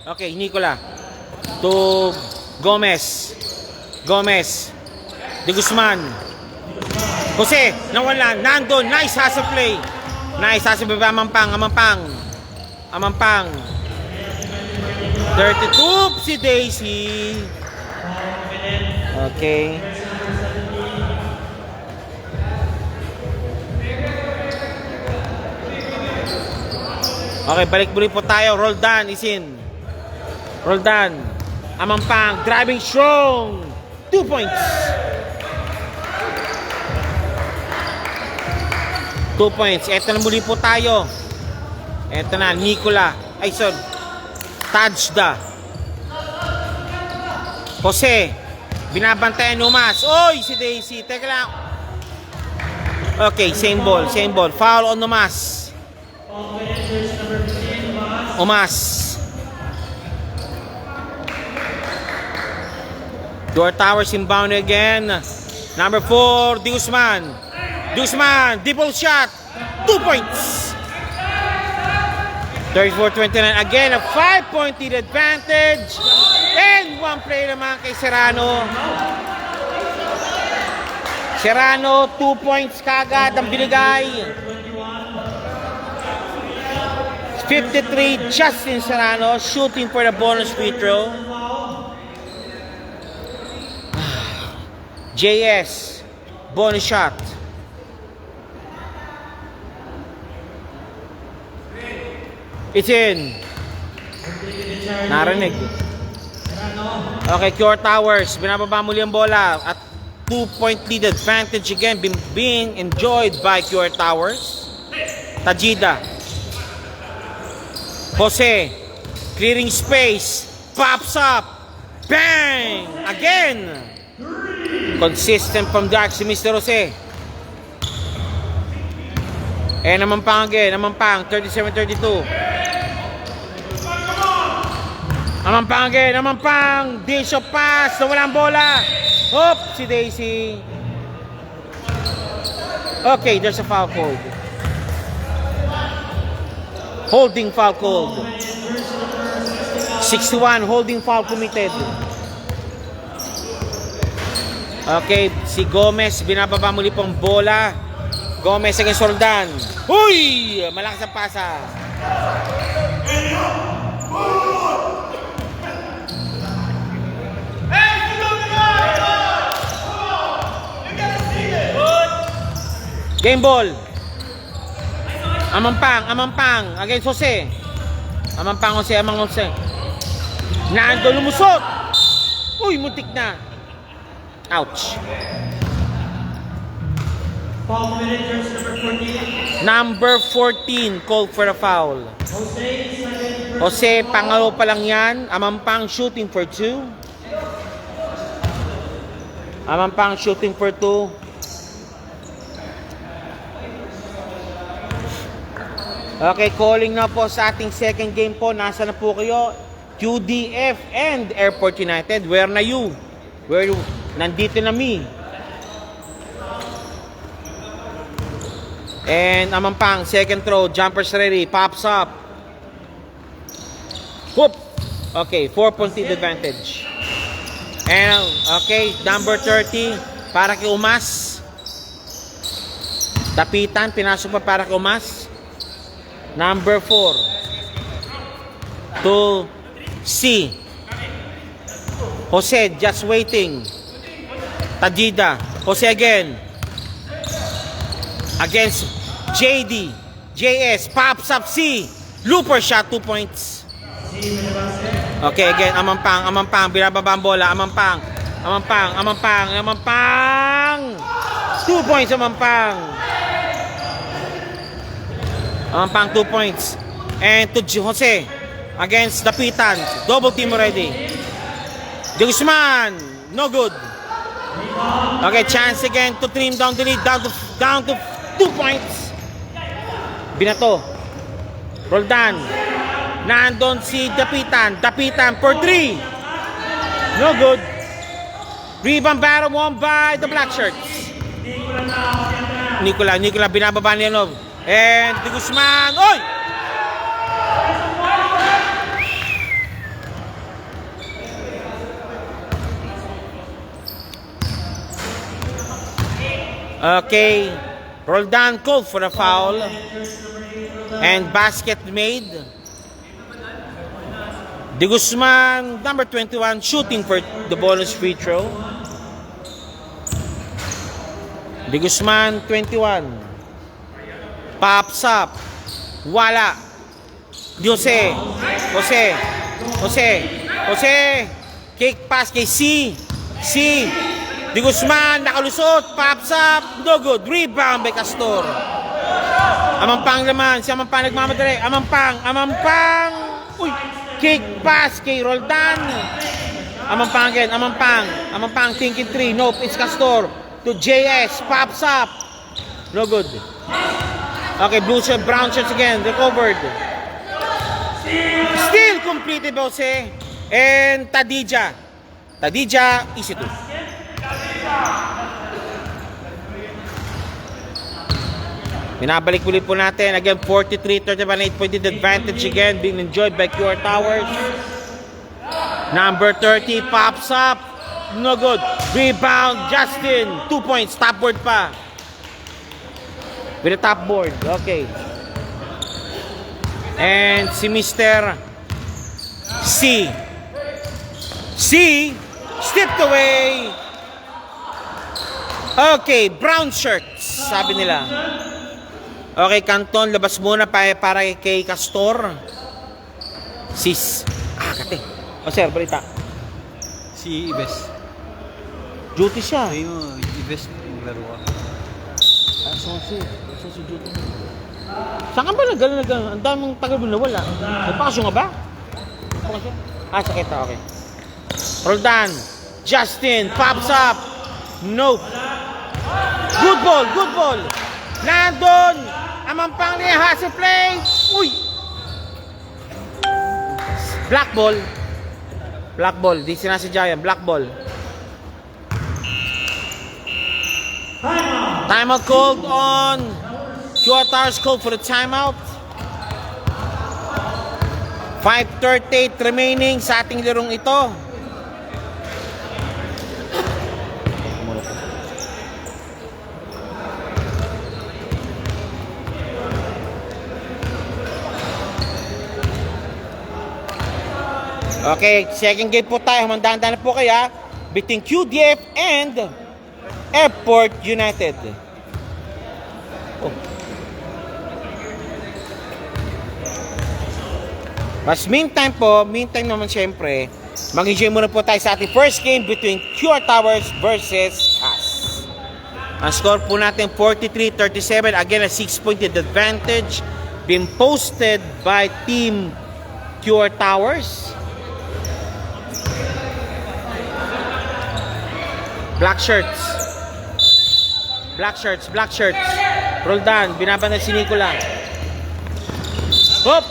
Speaker 1: Okay, Nicola. To Gomez. De Guzman. Jose, nawala. Nandun. Nice hustle play. Nice hustle play. Amampang. 32. Si Daisy. Okay. Okay, balik muli po tayo. Roldan is in. Roldan. Amampang. Driving strong. 2 points. 2 points. Eto na muli po tayo. Eto na. Nicola. Ay, sorry. Tajda. Jose. Binabantayan Umas. Oy, si Daisy. Teka lang. Okay, same ball. Foul on Umas. Door Towers inbound again. Number 4, De Guzman. Deep ball shot. 2 points. 34-29. Again, a 5-point lead advantage. And one play naman kay Serrano. 2 points kagad ang binigay. 53, Justin Serrano shooting for the bonus free throw. JS, bonus shot. It's in. Narinig. Okay, QR Towers. Binababa muli ang bola. At 2-point lead advantage again being enjoyed by QR Towers. Tajida. Jose. Clearing space. Pops up. Bang! Again. Consistent from dark si Mr. Jose. And Amampang again. Amampang. 37-32. Amampang again. Amampang. Dish of pass. Nawala ang bola. Hop. Si Daisy. Okay, there's a foul called. Holding foul called. 61, holding foul committed. Okay, si Gomez, binababa muli pong bola. Gomez against Roldan. Huy! Malakas ang pasa. Game ball. Amampang against Jose. Amang Jose. Nando lumusot. Uy, muntik na. Ouch.
Speaker 2: Foul minute, jersey
Speaker 1: Number
Speaker 2: number 14.
Speaker 1: 14 called for a foul. Jose, pangalo pa lang yan. Amampang shooting for 2. Amampang shooting for 2. Okay, calling na po sa ating second game po. Nasa na po kayo? QDF and Airport United. Where na you? Where you? Nandito na me. And Amampang, second throw. Jumpers ready. Pops up. Whoop. Okay, 4-point lead advantage. And, okay, number 30. Para kay Umas. Tapitan, pinasok pa para kay Umas. Number 4 to C. Jose just waiting. Tajida. Jose again. Against JD. JS pops up C. Looper shot, 2 points. Okay, again, Amampang. Binababa ang bola. Amampang. 2 points, Amampang. Amampang 2 points. And to Jose against the Pitans. Double team already. De Guzman, no good. Okay, chance again to trim down the lead. Down to 2 points. Binato. Roldan. Nandun si Dapitan. Dapitan for 3. No good. Rebound battle won by the black shirts. Nicola binababa ni Yanov. And De Guzman. Oy! Okay. Roldan called for a foul. And basket made. De Guzman, number 21, shooting for the bonus free throw. De Guzman, 21. Pops up. Wala. Jose. Kick pass kay C. De Guzman, nakalusot. Pops up. No good. Rebound by Castor. Amampang naman. Si Amampang nagmamadali. Amampang. Uy. Kick pass kay Roldan. Amampang again. Amampang thinking 3. Nope. It's Castor. To JS. Pops up. No good. Okay, blue shirt, brown shirts again, recovered. Still completed, Jose. And Tadija, easy 2. Binabalik ulit po natin. Again, 43-31, 8-point advantage again, being enjoyed by QR Towers. Number 30, pops up. No good. Rebound, Justin. 2 points, top board pa. With the top board. Okay. And si Mr. C. Stepped away. Okay, brown shirts, sabi nila. Okay, Canton, labas muna para kay Castor. Kate. O sir, balita.
Speaker 3: Si Ives.
Speaker 1: Duty siya.
Speaker 3: Ayun, Ives yung laro ka.
Speaker 1: Si Duty. Saan ka ba nagaling? Ang daming tagal mo na wala. Nagpakasyo nga ba? Sakit. Okay. Roldan. Justin. Pops up. Nope. Good ball. Nandun. Amampang niya, hustle play. Uy! Black ball. Black ball. Di sinasadya yan. Black ball. Timeout called on QR Towers called for the timeout. 5:38 remaining sa ating larong ito. Okay, second game po tayo. Humandaan-daan na po kaya between QDF and Airport United. Oh. Mas meantime naman syempre, mag-enjoy muna po tayo sa ating first game between QR Towers versus us. Ang score po natin 43-37. Again, a 6-point advantage being posted by Team QR Towers. Black shirts. Roldan, binabanay si Nicola. Hop!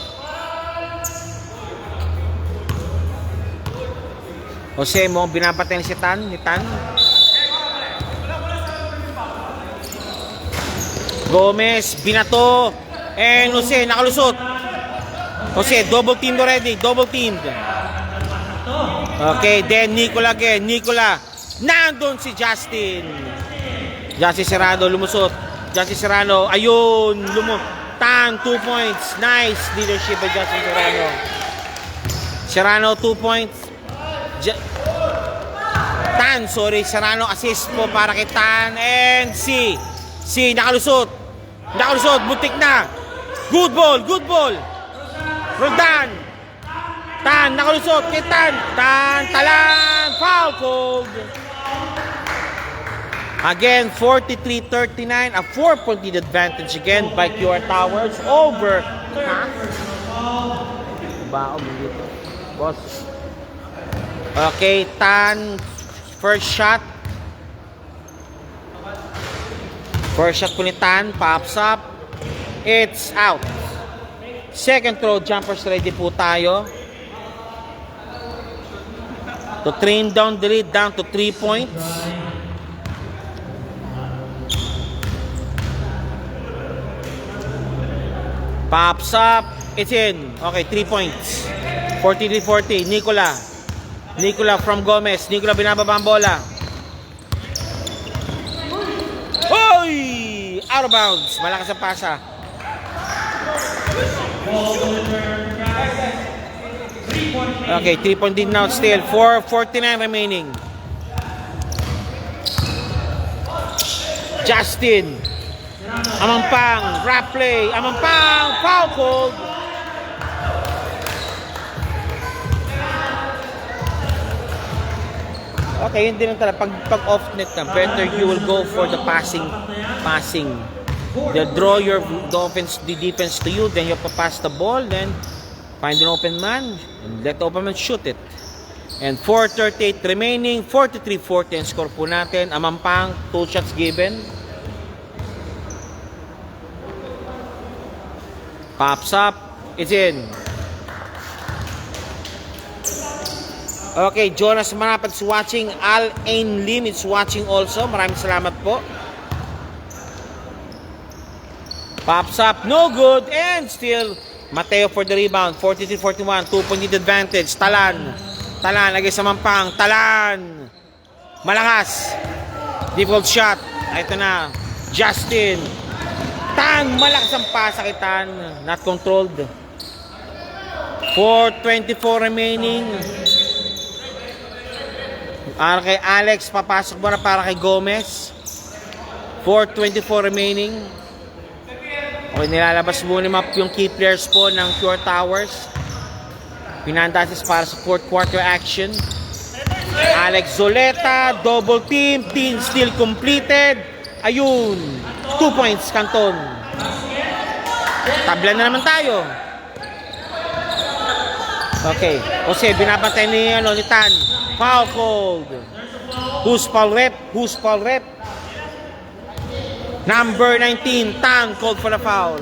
Speaker 1: Jose mo, binapatay ni Tan. Gomez, binato. And Jose, nakalusot. Jose, double team already. Double teamed. Okay, then Nicola again. Nandun si Justin Serrano, lumusot. Justin Serrano, ayun, Tan, 2 points. Nice leadership by Justin Serrano, 2 points. Serrano, assist po para kay Tan. And si nakalusot, butik na. Good ball. Roldan. Tan, nakalusot kay Tan, talan, foul called. Again, 43-39, a 4-point lead advantage again by QR Towers over. Baon dito, boss. Okay, Tan, first shot po ni Tan, pops up. It's out. Second throw, jumpers ready po tayo. To trim down the lead down to 3 points. Pops up. It's in. Okay, 3 points. 43-40. Nicola from Gomez. Nicola binababa ang bola. Oy! Out of bounds. Malakas ang pasa. Okay, 3-point lead now still. 4:49 remaining. Justin. Amampang, wrap play. Foul called. Okay, yun din ang talaga. Pag off net na, better you will go for the passing. They'll draw the defense to you, then you pass the ball, then find an open man, and let the open man shoot it. And 4:38 remaining, 43-40 ang score po natin. Amampang, 2 shots given. Pops up, it's in. Okay, Jonas Manapat is watching. Al Ain Lim is watching also. Maraming salamat po. Pops up, no good. And still, Mateo for the rebound. 43-41, 2-point lead advantage. Talan, lagay sa Mampang. Talan, malakas. Difficult shot. Ito na, Justin. Tan, malakas ang pasa kay Tan. Not controlled. 4:24 remaining. Para kay Alex, papasok mo na para kay Gomez. 4:24 remaining. Okay, nilalabas muna yung key players po ng QR Towers. Pinandasis para sa fourth quarter action. Alex Zoleta, double team still completed. Ayun, 2 points, Canton. Tabla na naman tayo. Okay, Jose, binabantay ni Tan. Foul called. Who's foul rep? Number 19, Tan called for a foul.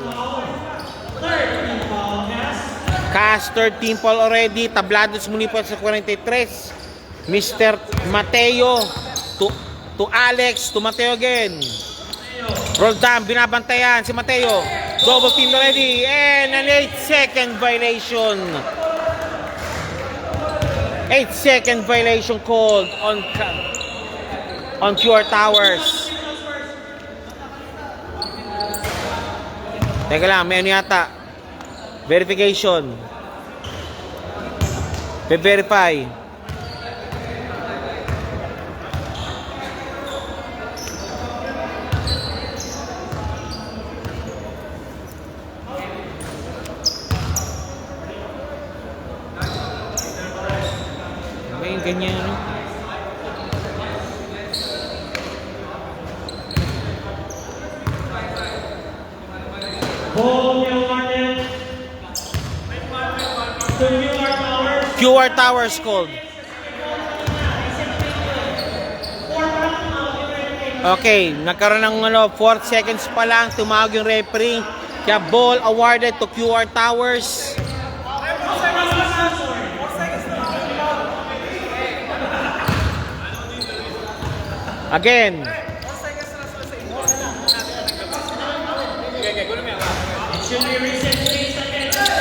Speaker 1: Cass, third team foul already. Tablados muli po sa 43. Mr. Mateo to Alex, to Mateo again. Roll down, binabantayan si Mateo. Double team already. And an 8-second violation. 8-second violation called on QR Towers. Teka lang, may ano yata. Verification. Verify. Okay, ganyan, no?
Speaker 2: Ball awarded to QR Towers.
Speaker 1: QR Towers called. Okay, nagkaroon ng 4 seconds pa lang, tumawag yung referee. Kaya ball awarded to QR Towers. Again.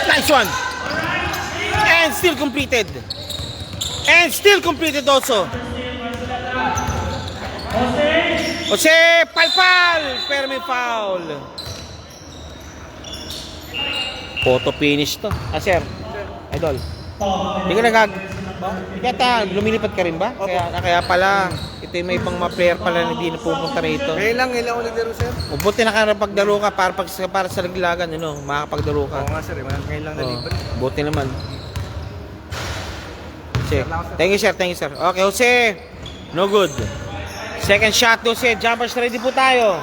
Speaker 1: Nice one. And still completed. And still completed also. Jose, palpal. Pero may foul. Photo finish to. Ah, sir. Idol. Hindi ka nagag... Kaya lumilipat ka rin ba? Kaya pala, ito yung may ibang mga player pala na hindi na pupunta rito.
Speaker 3: Ngayon lang ako naglaro, sir.
Speaker 1: O buti nakapagdaro ka para sa Laglagan, ano, makakapagdaro ka.
Speaker 3: Oo nga, sir. Ngayon lang nalipat.
Speaker 1: Buti naman. Thank you, sir. Okay, Jose. No good. Second shot, Jose. Jumpers ready po tayo.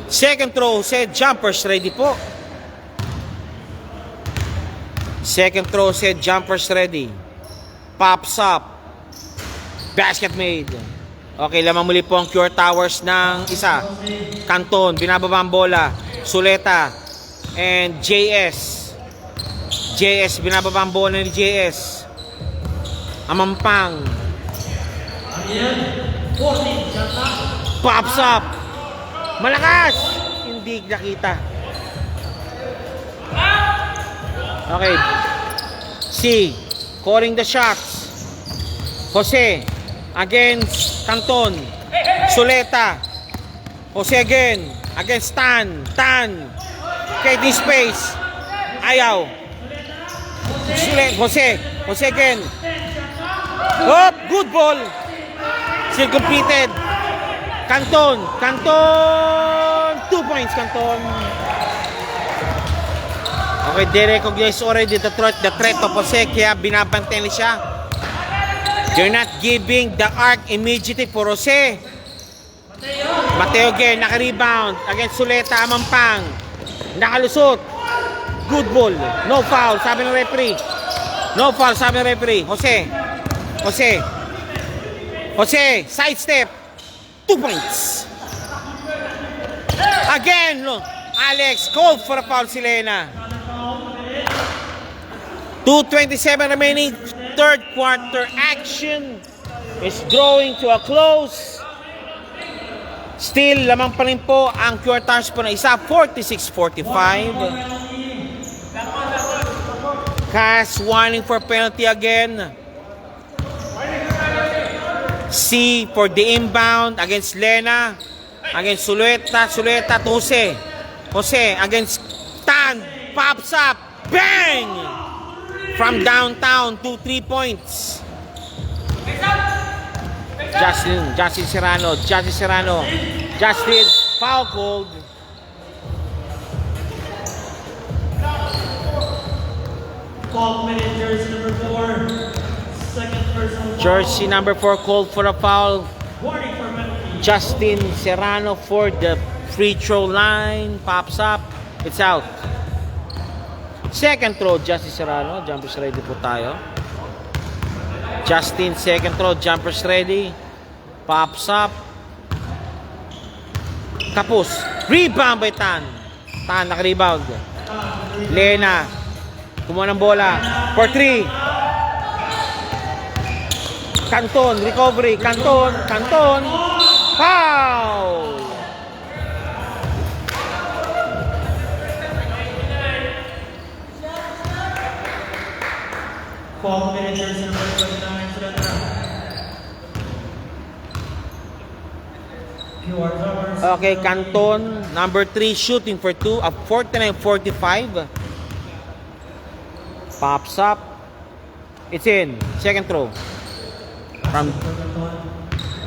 Speaker 1: Second throw, Jose. Jumpers ready po. Second throw, said jumpers ready. Pops up. Basket made. Okay, lamang muli po ang QR Towers ng isa. Canton, binababa ang bola. Suleta and JS. JS, binababa ang bola ni JS. Amampang. Pops up. Malakas. Hindi nakita. Okay. C. Calling the shots. Jose. Against Canton. Suleta. Jose again. Against Tan. Creating space. Ayaw. Jose. Jose again. Oh, good ball. Still completed. Canton. 2 points, Canton. Okay, they recognize already the threat of Jose, kaya binabantayan siya. They're not giving the arc immediately for Jose. Mateo again, naka-rebound against Suleta, Amampang. Nakalusot. Good ball. No foul, sabi ng referee. No foul, sabi ng referee. Jose, sidestep. 2 points. Again, Alex called for a foul si Lena. 2:27 remaining, third quarter action is drawing to a close. Still, lamang pa rin po ang QR Towers po na isa, 46-45. Cass warning for penalty again. C for the inbound against Lena. Against Suleta to Jose. Jose against Tan. Pops up. Bang! From downtown, 2 3 points. Justin Serrano. Justin, foul called.
Speaker 2: Jersey number 4. Second personal foul.
Speaker 1: Jersey number 4 called for a foul.
Speaker 2: Warning for penalty.
Speaker 1: Justin Serrano for the free throw line. Pops up. It's out. Second throw, Justin Serrano. Jumpers ready po tayo. Justin, second throw. Jumpers ready. Pops up. Kapus. Rebound by Tan. Tan, naka-rebound. Lena. Kumuha ng bola. For 3. Canton, recovery. Canton. Foul!
Speaker 2: 12 minutes, jersey number 29, surrender. Pure Towers.
Speaker 1: Okay, Canton, number 3, shooting for 2, 49-45. Pops up. It's in. Second throw. From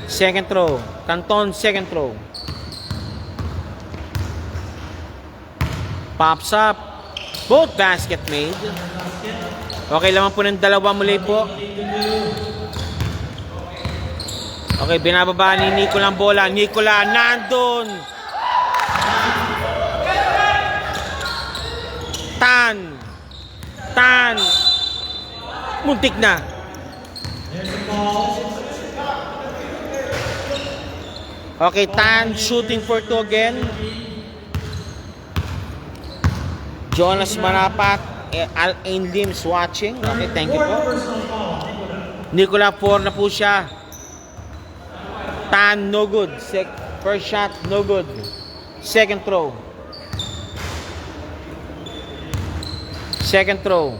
Speaker 1: second throw. Canton, second throw. Pops up. Both basket made. Okay, laman po ng dalawa muli po. Okay, binababa ni Nicola ang bola. Nicola, nandun! Tan! Muntik na. Okay, Tan shooting for 2 again. Jonas Manapat, Al-Ain Lims watching. Okay, thank you po. Nicola 4 na po siya. Tan, no good. First shot, no good. Second throw. Second throw.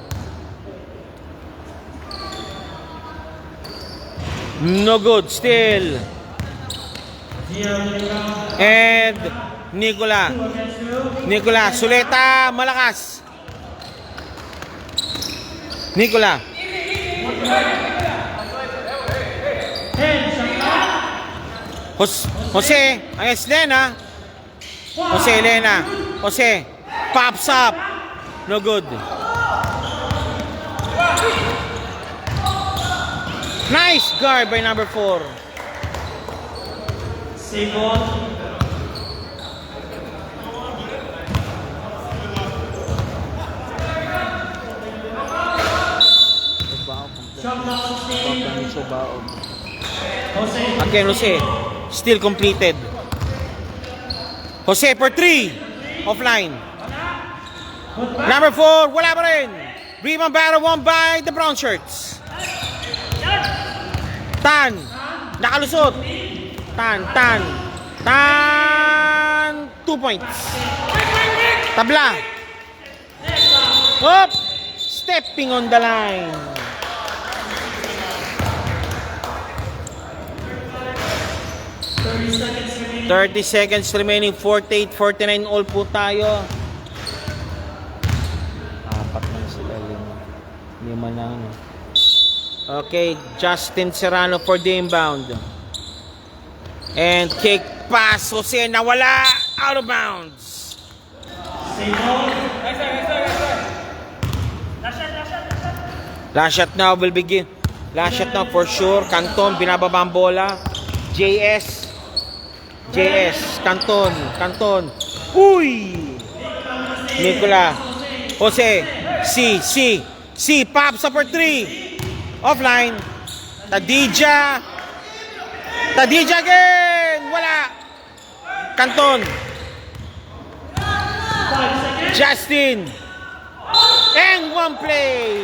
Speaker 1: No good still. And Nicola, Suleta, malakas. Nicola. Jose, against Lena. Jose, pops up. No good. Nice guard by number 4.
Speaker 2: Save ball. Shot clock 16. Jose.
Speaker 1: Again, Jose. Still completed. Jose for 3. Offline. Number 4, wala pa rin. Rebound battle won by the brown shirts. Tan. Nakalusot. Tan. 2 points. Tabla. Up. Stepping on the line.
Speaker 2: Seconds
Speaker 1: 30 seconds remaining. 48, 49 all po tayo. Apat na sila. Lima na. Okay, Justin Serrano for the inbound. And kick pass. Jose nawala. Out of bounds.
Speaker 2: Save ball.
Speaker 1: Last shot now will begin. Last shot now for sure. Canton, binababa ang bola. JS, Canton. Uy! Nicola. Jose. C. Pops up for 3. Offline. Tadija again. Wala. Canton. Justin. And one play.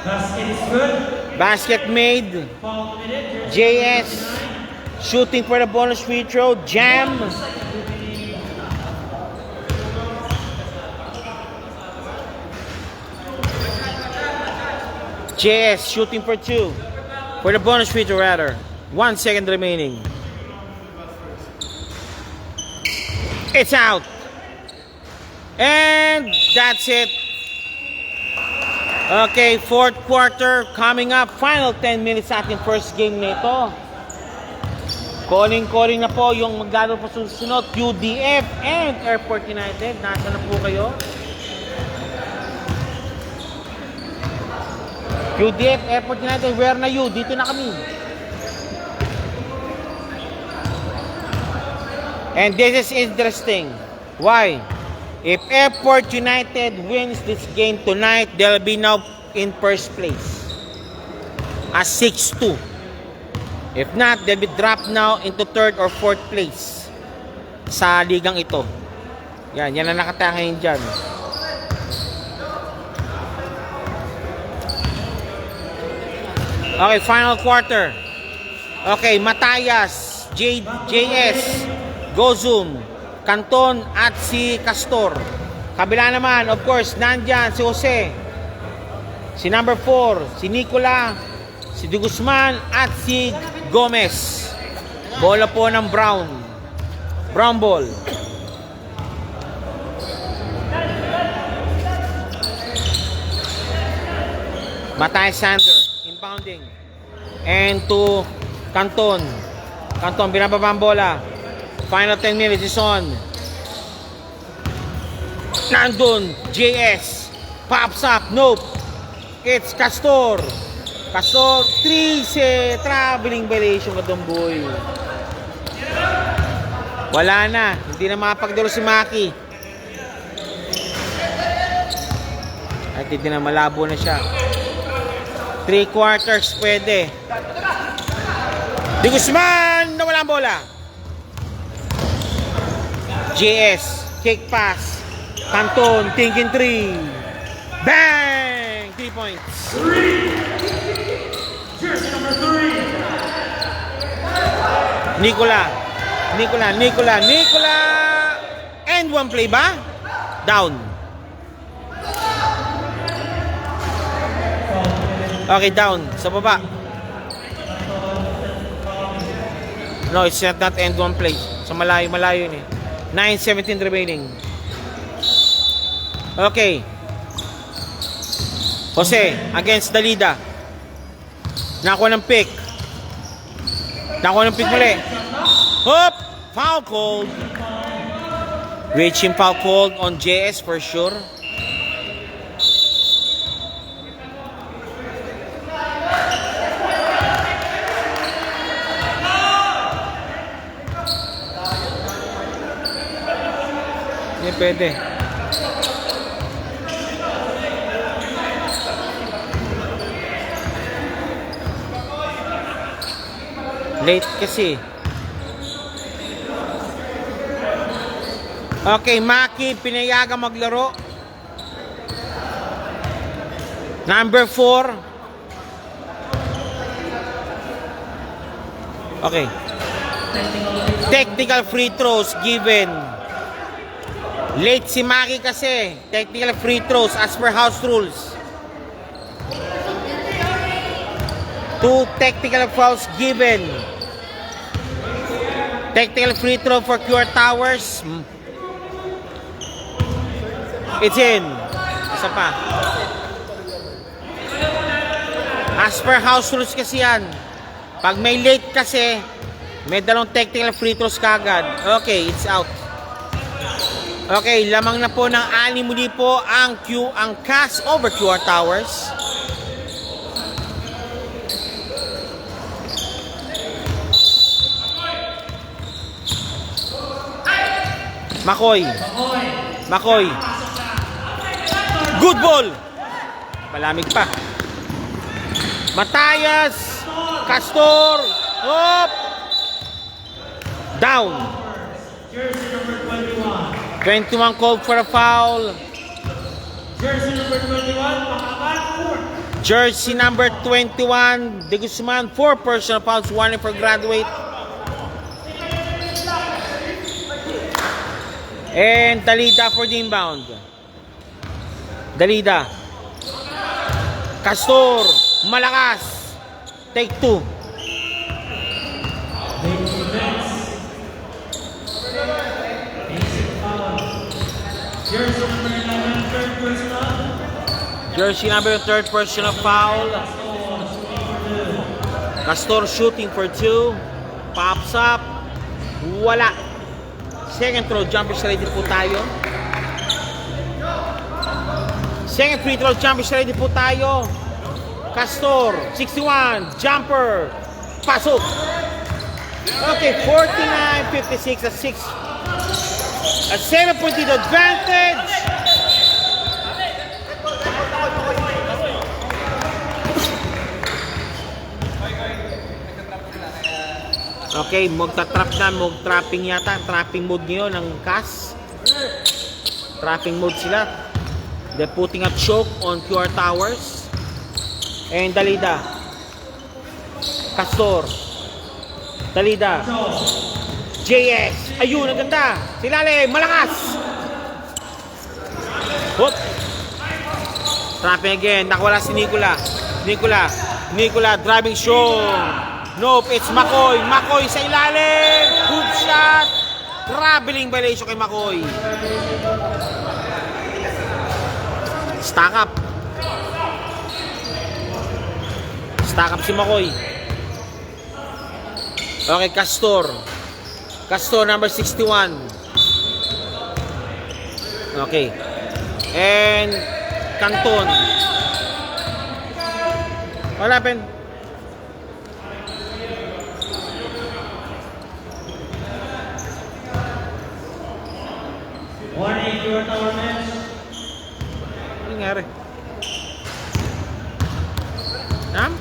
Speaker 2: Basket is good.
Speaker 1: Basket made.
Speaker 2: Foul minute.
Speaker 1: JS shooting for the bonus free throw. Jam. JS shooting for 2. For the bonus free throw rather. 1 second remaining. It's out. And that's it. Okay, fourth quarter coming up. Final 10 minutes sa ating first game nito. Calling na po yung maglalaro pa susunod. UDF and Airport United. Nasa na po kayo? UDF, Airport United, where na you? Dito na kami. And this is interesting. Why? If Airport United wins this game tonight, they'll be now in first place. As 6-2. If not, they'll be dropped now into 3rd or 4th place sa ligang ito. Yan ang nakataya ngayon dyan. Okay, final quarter. Okay, Matayas, JS, Gozum, Canton at si Castor. Kabila naman, of course, nandyan si Jose, si number 4, si Nicola, si De Guzman at si Gomez. Bola po ng Brown. Brown ball. Matay Sander, inbounding. And to Canton. Canton, binababa ang bola. Final 10 minutes is on. Nandun, JS. Pops up, nope. It's Castor. Castor, 3 traveling violation ka doon, boy. Wala na. Hindi na makapagdalo si Maki. At hindi na malabo na siya. 3 quarters pwede. De Guzman, nawala ang bola. JS, kick pass. Canton, thinking 3. Bang! 3 points.
Speaker 2: Jersey number 3.
Speaker 1: Nicola. And 1 play ba? Down. Okay, down. Sa baba. No, it's not end 1 play. Sa malayo yun eh. 9:17 remaining. Okay. Jose against Dalida. Nakuha ng pick. Muli. Hop! Foul called. Reaching foul called on JS for sure. Hindi pwede. Late kasi. Okay, Maki, pinayagan maglaro. Number 4. Okay. Technical free throws given. Late si Maki kasi. Technical free throws as per house rules. 2 technical fouls given. Technical free throw for QR Towers. It's in. Isa pa. As per house rules kasi yan. Pag may late kasi, may dalawang technical free throws kagad. Okay, it's out. Okay, lamang na po ng 6 muli po ang cast over QR Towers. Makoy. Good ball. Malamig pa. Matayas. Castor. Hop. Down.
Speaker 2: Jersey number 21.
Speaker 1: 21 called for a foul.
Speaker 2: Jersey number 21, pakapat 4.
Speaker 1: Jersey number 21, De Guzman, 4 personal fouls, 1 for graduate. And Dalida for the inbound. Dalida. Castor, malakas. Take 2. Jersey number 3rd personal foul. Castor shooting for 2. Pops up. Wala. Second throw jumper ready po tayo. Second free throw jumper ready po tayo. Castor 61 jumper. Pasok. Okay, 49-56 at 6. A 7-point advantage. Okay, magta-trap na, mag-trapping yata. Trapping mode ngayon ng CAS. Trapping mode sila. They're putting a choke on QR Towers. And Dalida. Castor. Dalida. JS. Ayun, ang ganda. Silale, malakas. Hop. Trapping again. Nakawala si Nicola. Nicola driving strong. Nope, it's McCoy. McCoy sa ilalim. Hook shot. Traveling violation kay McCoy. Stack up. Stack up si McCoy. Okay, Castor. Castor number 61. Okay. And Canton. What happened?
Speaker 2: Warning, QR Tower match.
Speaker 1: Ano nangyari? Nam?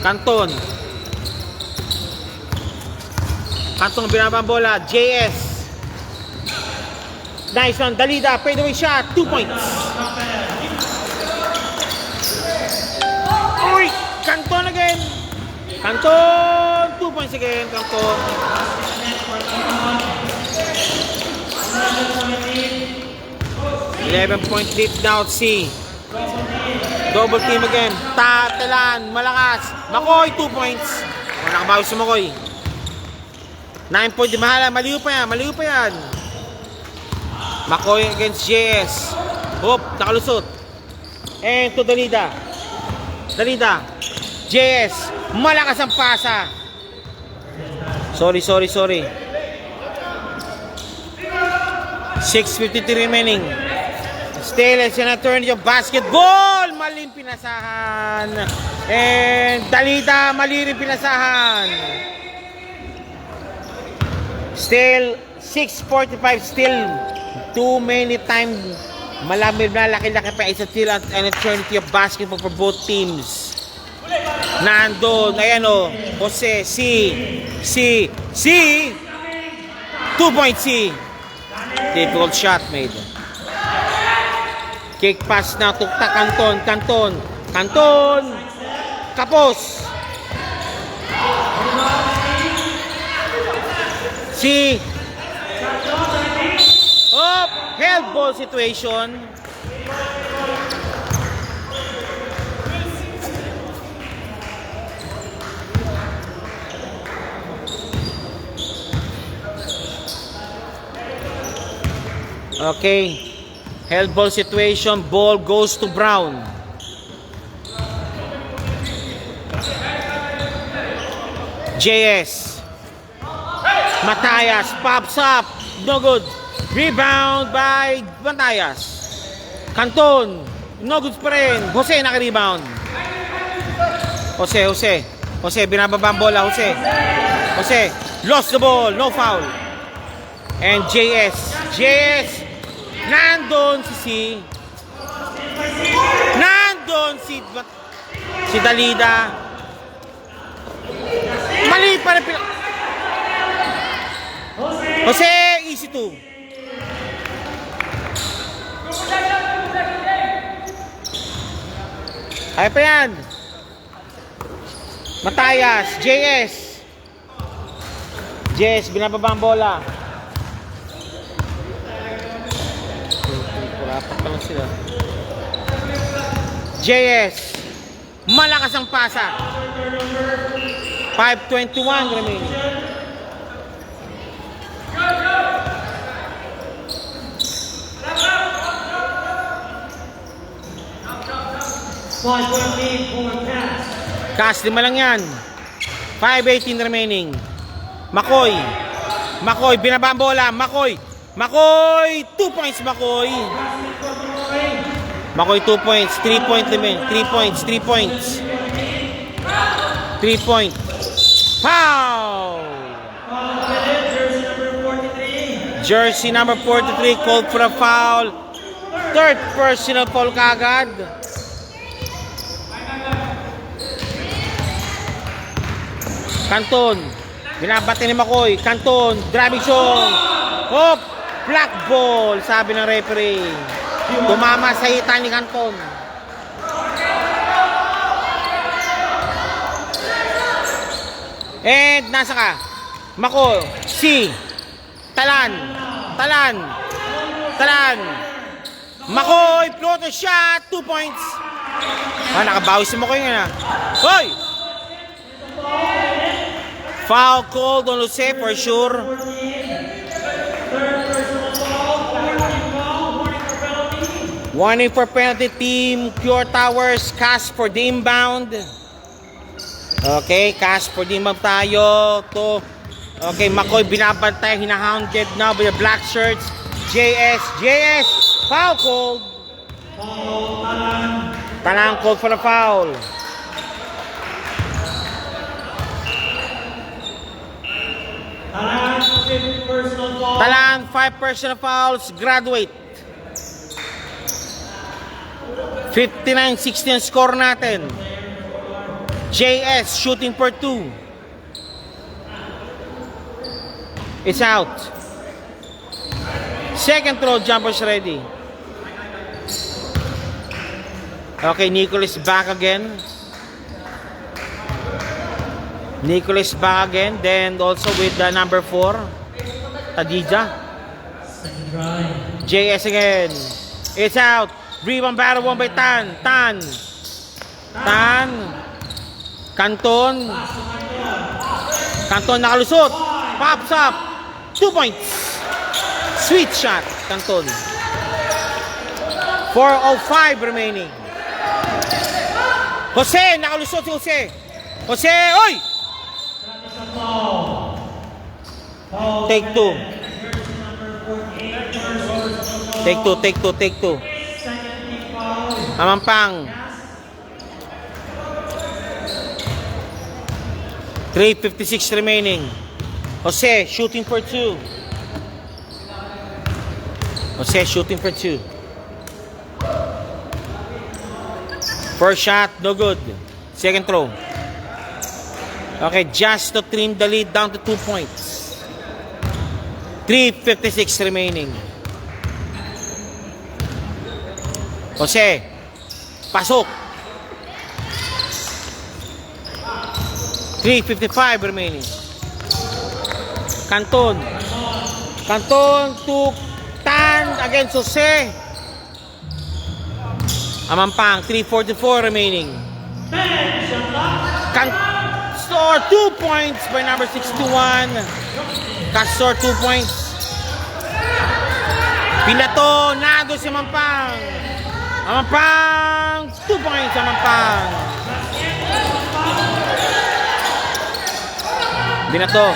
Speaker 1: Canton. Canton binabang bola. JS. Nice one. Dalida. Fadeaway shot. 2 points. Uy! Canton again. Canton. 2 points again. Canton. 11-point lead now. C. Double team again. Tatelan. Malakas. McCoy. 2 points. Nakabawi si McCoy. 9 point di mahala. Maliw pa yan. McCoy against JS. Hop. Nakalusot. And to Dalida. JS. Malakas ang pasa. Sorry. 6:53 remaining. Still, it's an alternative basketball. Maling pinasahan. And Dalida, mali rin pinasahan. Still, 6:45. Still, too many times. Malamig na laki-laki pa. It's still an eternity of basketball for both teams. Nandun, ayan o. Jose, C. 2-point C. Difficult shot made. Kick pass na tukta Canton. Kapos. C. Oh, held ball situation. Okay. Held ball situation. Ball goes to Brown. JS. Matayas pops up. No good. Rebound by Matayas. Canton. No good pa rin. Jose naka-rebound. Jose, binababa ang bola. Jose, lost the ball. No foul. And JS. Nandun si Dalida. Mali pa rin. Jose, easy to. Ay pa yan. Matayas, JS, binababa ang bola. Kurapat lang sila. JS, malakas ang pasa. 5:21 remaining. Cast, 5 lang yan. 5:18 remaining. McCoy, binaba ang bola. McCoy, 2 points McCoy. 2 points, 3 points remain. 3 points. 3 points. Foul! Jersey number 43 called for a foul. Third personal foul kagad. Canton. Binabati ni Makoy. Canton. Driving shot. Hop. Black ball. Sabi ng referee. Tumama sa hita ni Canton. And nasa ka? Makoy. C. Talan. Talan. Talan. Makoy. Floater shot. 2 points. Nakabawi si Makoy nga na. Hoy! Foul called on Jose for sure. Warning for penalty team. Pure Towers. Cast for the inbound. Okay, cast for the inbound tayo. Okay, Makoy binabantay. Hinahounded now by the black shirts. JS. Foul called. Talang called for the foul. Talan, 5 personal fouls, graduate. 59-16 score natin. JS shooting for 2. It's out. Second throw, jumpers ready. Okay, Nicholas back again. Nicholas back again. Then also with the number 4, Tadija. JS again. It's out. Rebound battle won by Tan. Canton nakalusot. Pops up. 2 points. Sweet shot, Canton. 4:05 remaining. Jose, nakalusot si Jose. Jose, oy! Take two. Amampang. 3:56 remaining. Jose shooting for 2. First shot, no good. Second throw. Okay, just to trim the lead down to 2 points. 3:56 remaining. Jose, pasok. 3:55 remaining. Canton to Tan against Jose. Amampang, 3:44 remaining. Castor, 2 points by number 61. Castor, 2 points. Pilato, nado si Amampang. Amampang, 2 points, Amampang. Binato.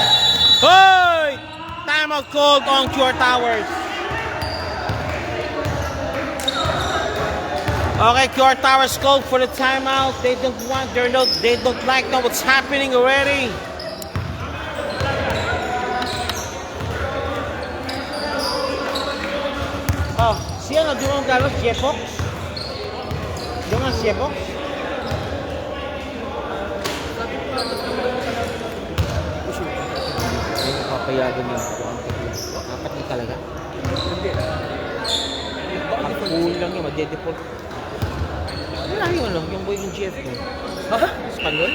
Speaker 1: Hoy! Timeout called on Pure Towers. Okay, Pure Towers called for the timeout. They don't like what's happening already. Oh, siya di mo galos Jepox? Di mo Jepox? Papayagan niya ako ang teknik. Apat niya talaga? Hindi. Ang cool lang yun, mag-default. Wala yun, yung boy ng GF ko. Ha? Spanyol?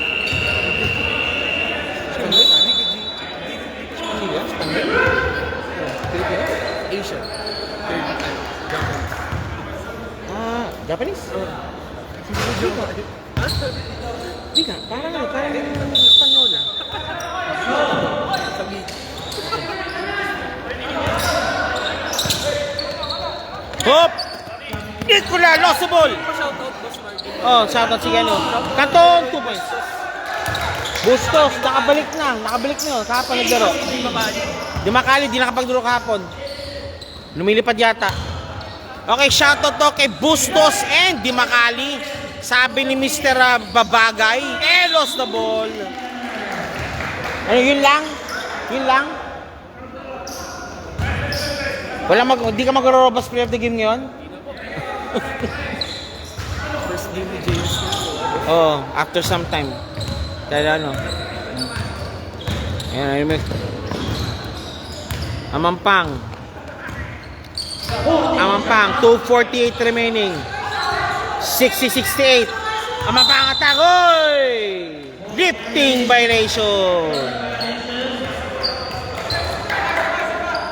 Speaker 1: Spanyol? Spanyol? Filipino? Asian. Japanese? Di ka, parang Spanyol lang. Hop! Nicola, lost the ball! Oh, shoutout si ano. Canton, 2 points. Bustos, nakabalik na kahapon naglaro. Dimakali, di nakapaglaro kahapon. Lumilipad yata. Okay, shoutout to kay Bustos and Dimakali. Sabi ni Mr. Babagay, lost the ball. Ano, yun lang? Di ka mag-robust player of the game ngayon?
Speaker 3: First game ni James.
Speaker 1: Oh, after some time. Kaya ano. Ayan, ayun. Amampang. Amampang, 2:48 remaining. 60-68. Amampang attack. Oy! Lifting violation.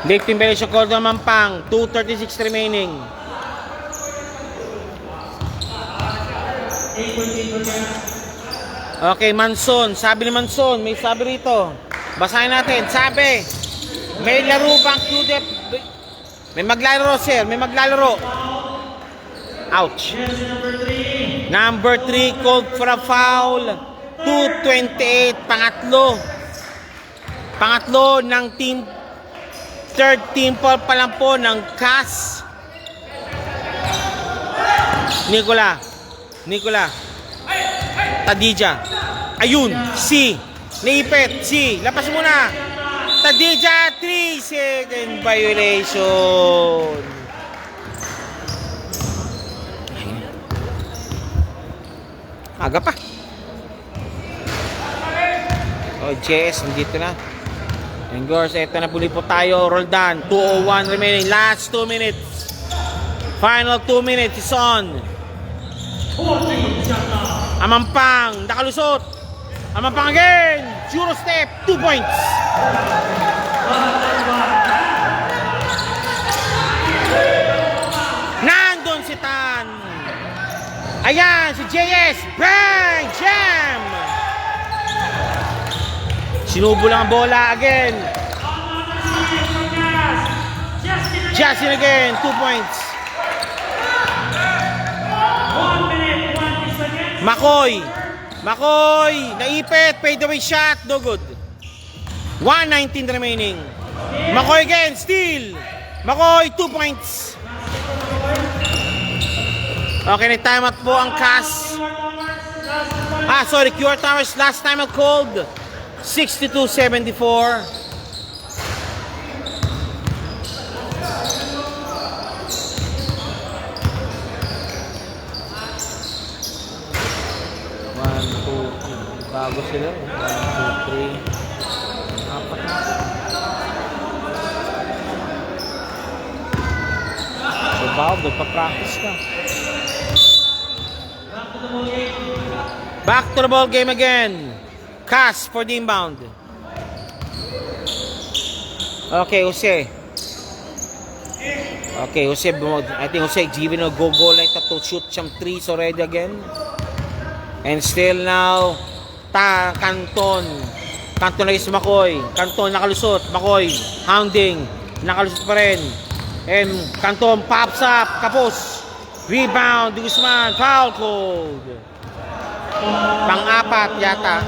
Speaker 1: Lifting violation called on Amampang. 2:36 remaining. Okay, Manson. Sabi ni Manson. May sabi rito. Basahin natin. Sabi, may laro bang QDF? May maglalaro, sir. May maglalaro. Ouch. Number 3 called for a foul. 2:28. Pangatlo. Pangatlo ng team. Third team foul pa lang po ng CAS. Nicola. Tadija. Ayun. C. Naipit. C. Lapas muna. Tadija. 3-second violation. Aga pa. Oh, JS. Nandito na. And girls, eto na puli po tayo. Roldan. 2:01 remaining. Last 2 minutes. Final 2 minutes is on. Amampang, nakalusot. Amampang again. Euro step, 2 points. Nandun si Tan. Ayan, si JS. Bang! Jam! Sinubo lang ang bola again. Justin again, 2 points. Makoy, naipit, fade away shot, no good. 1:19 remaining. Makoy again, steal. Makoy, 2 points. Okay, na-time out po ang CAS. QR Towers, last time out called. 62-74. Bago sila. 1, 2, 3. Apat na. So, bago, nagpa-practice ka. Back to the ball game again. CAS for the inbound. Okay, Jose. Okay, Jose. I think Jose given a go like that to shoot some threes already again. And still now, Canton na is Makoy. Canton nakalusot. Makoy, hounding. Nakalusot pa rin. And Canton pops up. Kapos. Rebound. Guzman. Foul called. Pang-apat yata.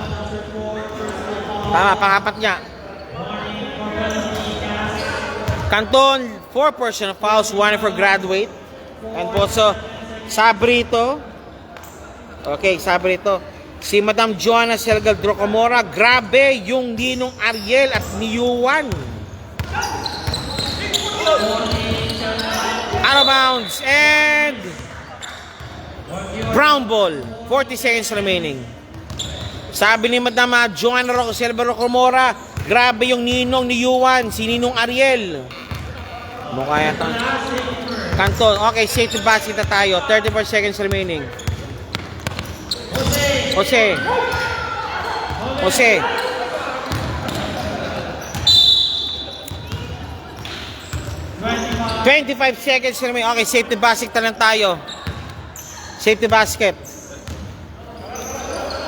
Speaker 1: Tama, pang-apat niya. Canton, 4 personal fouls. 1 for graduate. And also, Sabrito. Okay, Sabrito. Si Madam Joanna Selgal Drocomora, grabe yung Ninong Ariel at ni Yuan. Out of bounds and brown ball. 40 seconds remaining. Sabi ni Madam Joanna Selgal Drocomora, grabe yung Ninong ni Yuan, si Ninong Ariel. Mukha yata. Canton, okay, safety basket na tayo. 34 seconds remaining. Jose. 25 seconds remaining. Okay, safety basket na lang tayo. Safety basket.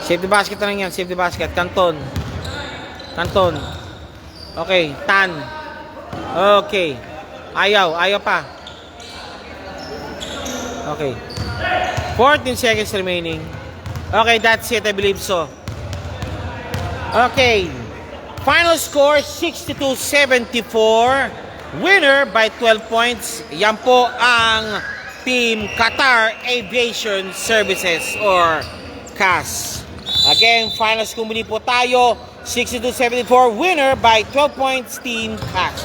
Speaker 1: Safety basket na lang yan. Safety basket. Canton. Okay, Tan. Okay. Ayaw pa. Okay. 14 seconds remaining. Okay, that's it. I believe so. Okay. Final score, 62-74. Winner by 12 points. Yan po ang Team Qatar Aviation Services or CAS. Again, final score muli po tayo. 62-74. Winner by 12 points, Team CAS.